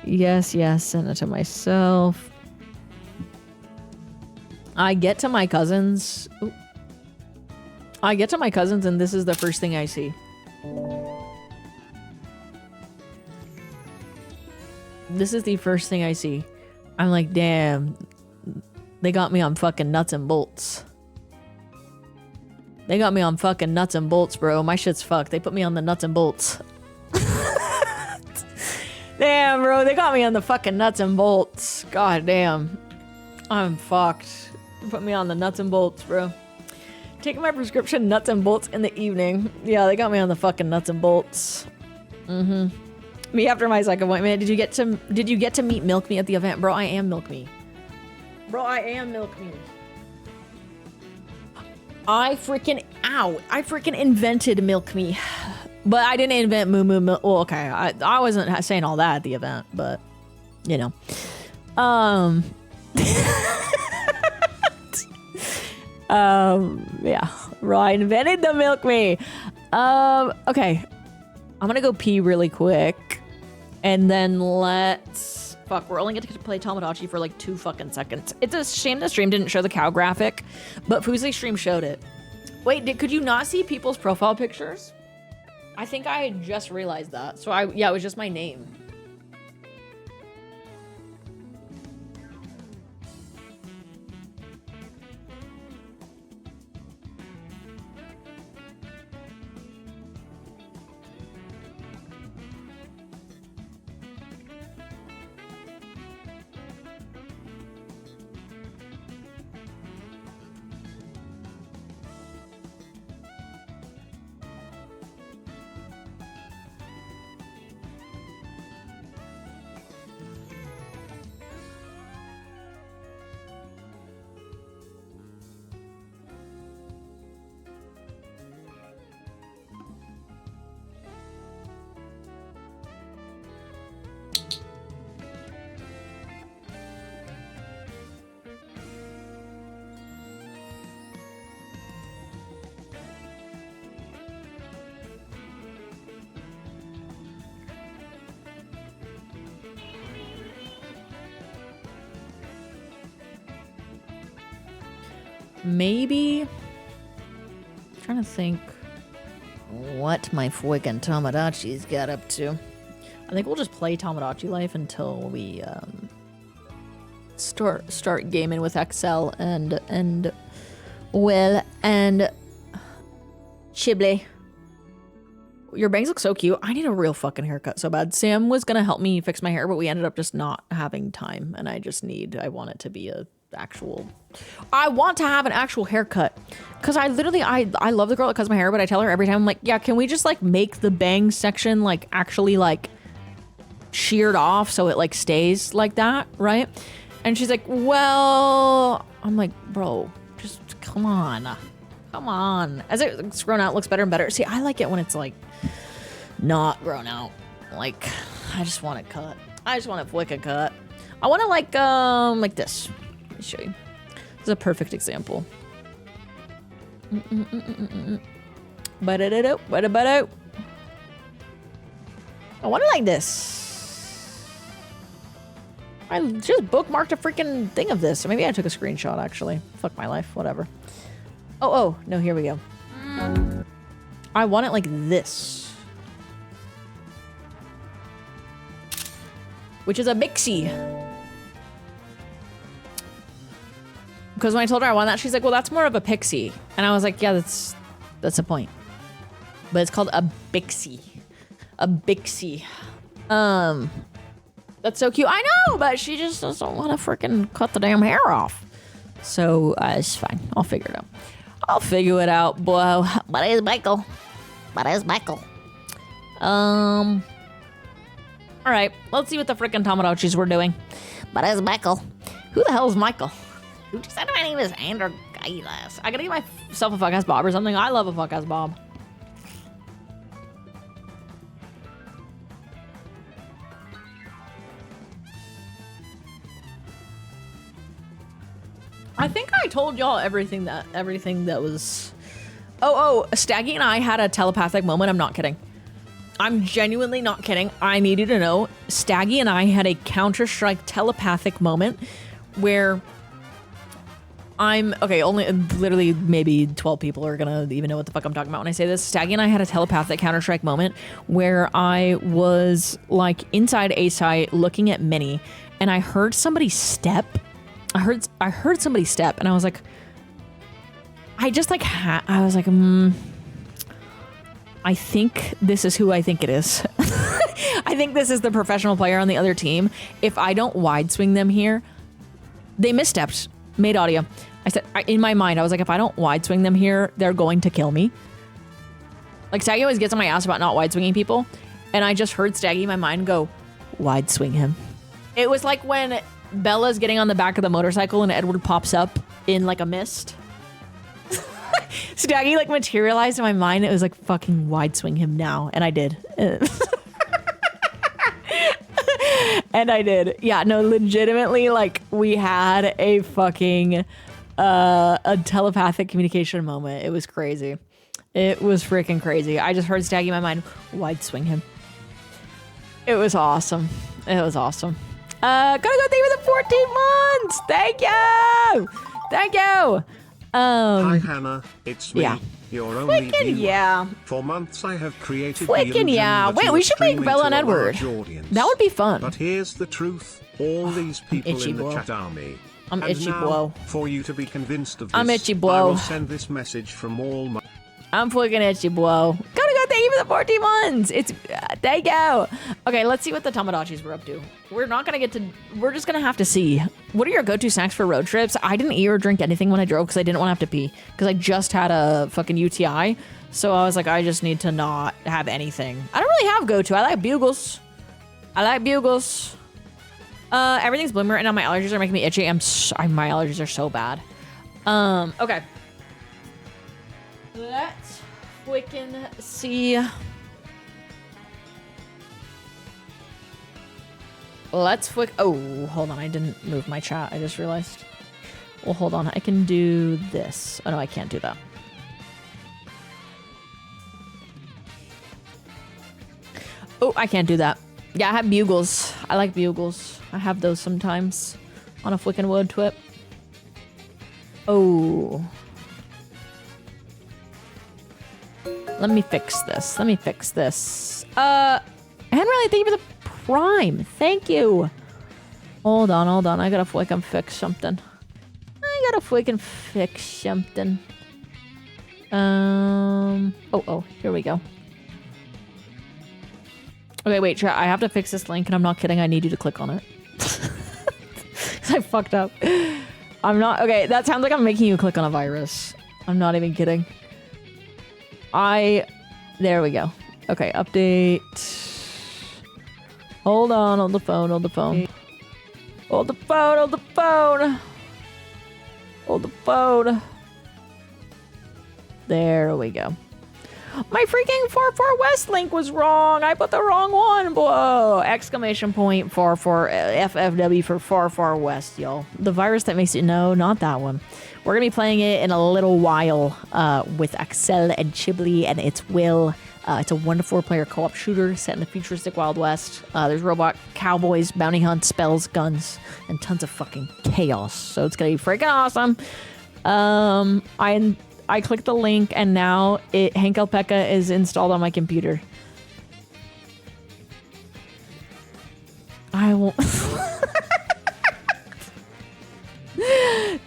Yes. Send it to myself. I get to my cousins. Ooh. I get to my cousins and this is the first thing I see. This is the first thing I see. I'm like, damn. They got me on fucking nuts and bolts. They got me on fucking nuts and bolts, bro. My shit's fucked. They put me on the nuts and bolts. Damn, bro. They got me on the fucking nuts and bolts. God damn. I'm fucked. They put me on the nuts and bolts, bro. Taking my prescription nuts and bolts in the evening. Yeah, they got me on the fucking nuts and bolts. Me after my psych appointment. Did you get to meet Milk Me at the event? Bro, I am Milk Me. I freaking invented Milk Me. But I didn't invent Moo Moo Milk. Well, okay. I wasn't saying all that at the event, but you know. Yeah. Bro, I invented the Milk Me. Okay. I'm gonna go pee really quick. And then let's... Fuck, we're only going to play Tamagotchi for like 2 fucking seconds. It's a shame the stream didn't show the cow graphic, but Foosley's stream showed it. Wait, could you not see people's profile pictures? I think I just realized that. So yeah, it was just my name. maybe... I'm trying to think what my freaking Tamagotchi's got up to. I think we'll just play Tamagotchi Life until we start gaming with XL and Will and Chibley. Your bangs look so cute. I need a real fucking haircut so bad. Sam was gonna help me fix my hair, but we ended up just not having time, and I want it to be I want to have an actual haircut. Cause I love the girl that cuts my hair, but I tell her every time, I'm like, yeah, can we just like make the bang section like actually like sheared off so it like stays like that, right? And she's like, well, I'm like, bro, just come on. As it's grown out, it looks better and better. See, I like it when it's like not grown out. Like, I just want it cut. I just want it flick a cut. I want to like this. Let me show you. This is a perfect example. Ba-da-da-do, ba-da-ba-do. I want it like this. I just bookmarked a freaking thing of this. Maybe I took a screenshot, actually. Fuck my life. Whatever. Oh, no, here we go. I want it like this. Which is a Bixie. Because when I told her I want that, she's like, well, that's more of a pixie. And I was like, yeah, that's the point. But it's called a Bixie. A Bixie. That's so cute. I know, but she just doesn't want to freaking cut the damn hair off. So, it's fine. I'll figure it out. I'll figure it out, boy. But it's Michael. All right, let's see what the freaking Tamagotchis we're doing. But it's Michael. Who the hell is Michael? Who just said my name is Andrew Gailas? I gotta get myself a fuck-ass bob or something. I love a fuck-ass bob. I think I told y'all everything that was... Oh, Staggy and I had a telepathic moment. I'm not kidding. I'm genuinely not kidding. I need you to know, Staggy and I had a Counter-Strike telepathic moment where only literally maybe 12 people are gonna even know what the fuck I'm talking about when I say this. Staggy and I had a telepathic Counter-Strike moment where I was like inside A site looking at Minnie, and I heard somebody step. I heard somebody step, and I was like, I was like, I think this is who I think it is. I think this is the professional player on the other team. If I don't wide swing them here, they misstepped, made audio. I said, in my mind, I was like, if I don't wide swing them here, they're going to kill me. Like, Staggy always gets on my ass about not wide swinging people. And I just heard Staggy in my mind go, wide swing him. It was like when Bella's getting on the back of the motorcycle and Edward pops up in like a mist. Staggy like materialized in my mind. It was like, fucking wide swing him now. And I did. And I did. Yeah, no, legitimately, like, we had a fucking a telepathic communication moment. It was crazy. It was freaking crazy. I just heard Staggy in my mind, wide swing him. It was awesome. It was awesome. Gotta go, thank you for the 14 months. Thank you. Thank you. Hi Hannah, it's me, yeah. your only viewer. Yeah. For months I have created yeah. Wait, we should make Bella and Edward. That would be fun. But here's the truth. All these people in the chat are me. I'm and itchy now, blow. For you to be convinced of this, I'm itchy blow. I will send this message from all my... I'm fucking itchy blow. Gotta go, thank you for the 14 months. It's, thank you. Okay, let's see what the Tamagotchis were up to. We're just gonna have to see. What are your go-to snacks for road trips? I didn't eat or drink anything when I drove because I didn't want to have to pee. Because I just had a fucking UTI. So I was like, I just need to not have anything. I don't really have go-to. I like Bugles. Everything's bloomer and now my allergies are making me itchy. My allergies are so bad. Okay. Let's freaking see. Oh, hold on. I didn't move my chat. I just realized. Well, hold on. I can do this. Oh, no, I can't do that. Oh, I can't do that. Yeah, I have Bugles. I like Bugles. I have those sometimes on a freaking road trip. Oh. Let me fix this. Let me fix this. Henry, thank you for the prime. Thank you. Hold on, hold on. I gotta freaking fix something. Oh, here we go. Okay, wait, chat. I have to fix this link, and I'm not kidding. I need you to click on it. I fucked up. I'm not... Okay, that sounds like I'm making you click on a virus. I'm not even kidding. There we go. Okay, update. Hold on, hold the phone, hold the phone. Hold the phone, hold the phone. Hold the phone. There we go. My freaking 44 West link was wrong. I put the wrong one. Whoa. Exclamation point 44 FFW for 44 West, y'all. The virus that makes you know, not that one. We're going to be playing it in a little while with Axel and Chibli and It's Will. It's a 1-to-4 player co-op shooter set in the futuristic Wild West. There's robot cowboys, bounty hunts, spells, guns, and tons of fucking chaos. So it's going to be freaking awesome. I clicked the link and now Hank Alpaca is installed on my computer. I won't.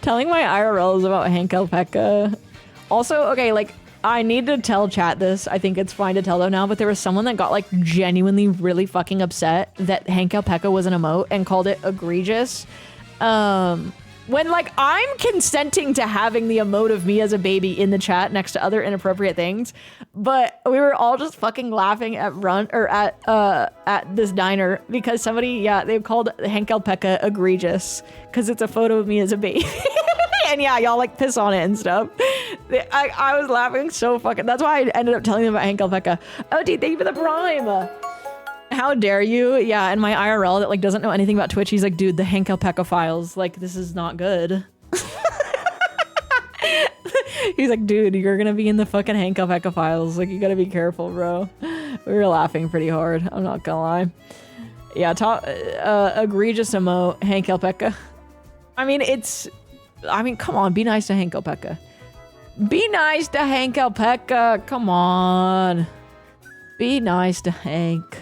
Telling my IRLs about Hank Alpaca. Also, okay, like, I need to tell chat this. I think it's fine to tell them now, but there was someone that got, like, genuinely really fucking upset that Hank Alpaca was an emote and called it egregious. When, like, I'm consenting to having the emote of me as a baby in the chat next to other inappropriate things, but we were all just fucking laughing at this diner because somebody, they called Hank Alpaca egregious because it's a photo of me as a baby. And yeah, y'all like piss on it and stuff. I was laughing so fucking, that's why I ended up telling them about Hank Alpaca. Oh, dude, thank you for the prime. How dare you? Yeah, and my IRL that like doesn't know anything about Twitch, he's like, dude, the Hank Alpaca files, like, this is not good. He's like, dude, you're gonna be in the fucking Hank Alpaca files. Like, you gotta be careful, bro. We were laughing pretty hard. I'm not gonna lie. Yeah, egregious emote, Hank Alpaca. I mean, come on, be nice to Hank Alpaca. Be nice to Hank Alpaca. Come on. Be nice to Hank.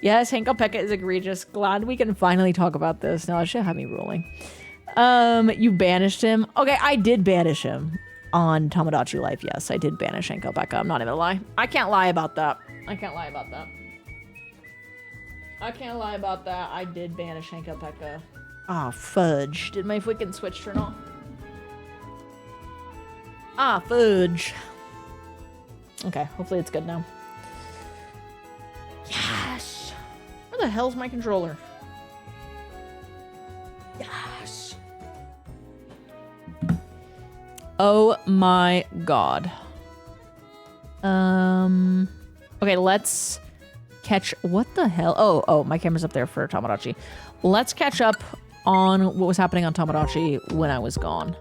Yes, Hank Alpaca is egregious. Glad we can finally talk about this. No, it should have me rolling. You banished him. Okay, I did banish him on Tamagotchi Life. Yes, I did banish Hank Alpaca. I'm not even gonna lie. I can't lie about that. I can't lie about that. I did banish Hank Alpaca. Ah, fudge. Did my freaking Switch turn off? Ah, fudge. Okay, hopefully it's good now. Yes! Where the hell's my controller? Yes! Oh my god. Okay, let's catch... What the hell? Oh, my camera's up there for Tamagotchi. Let's catch up on what was happening on Tamagotchi when I was gone.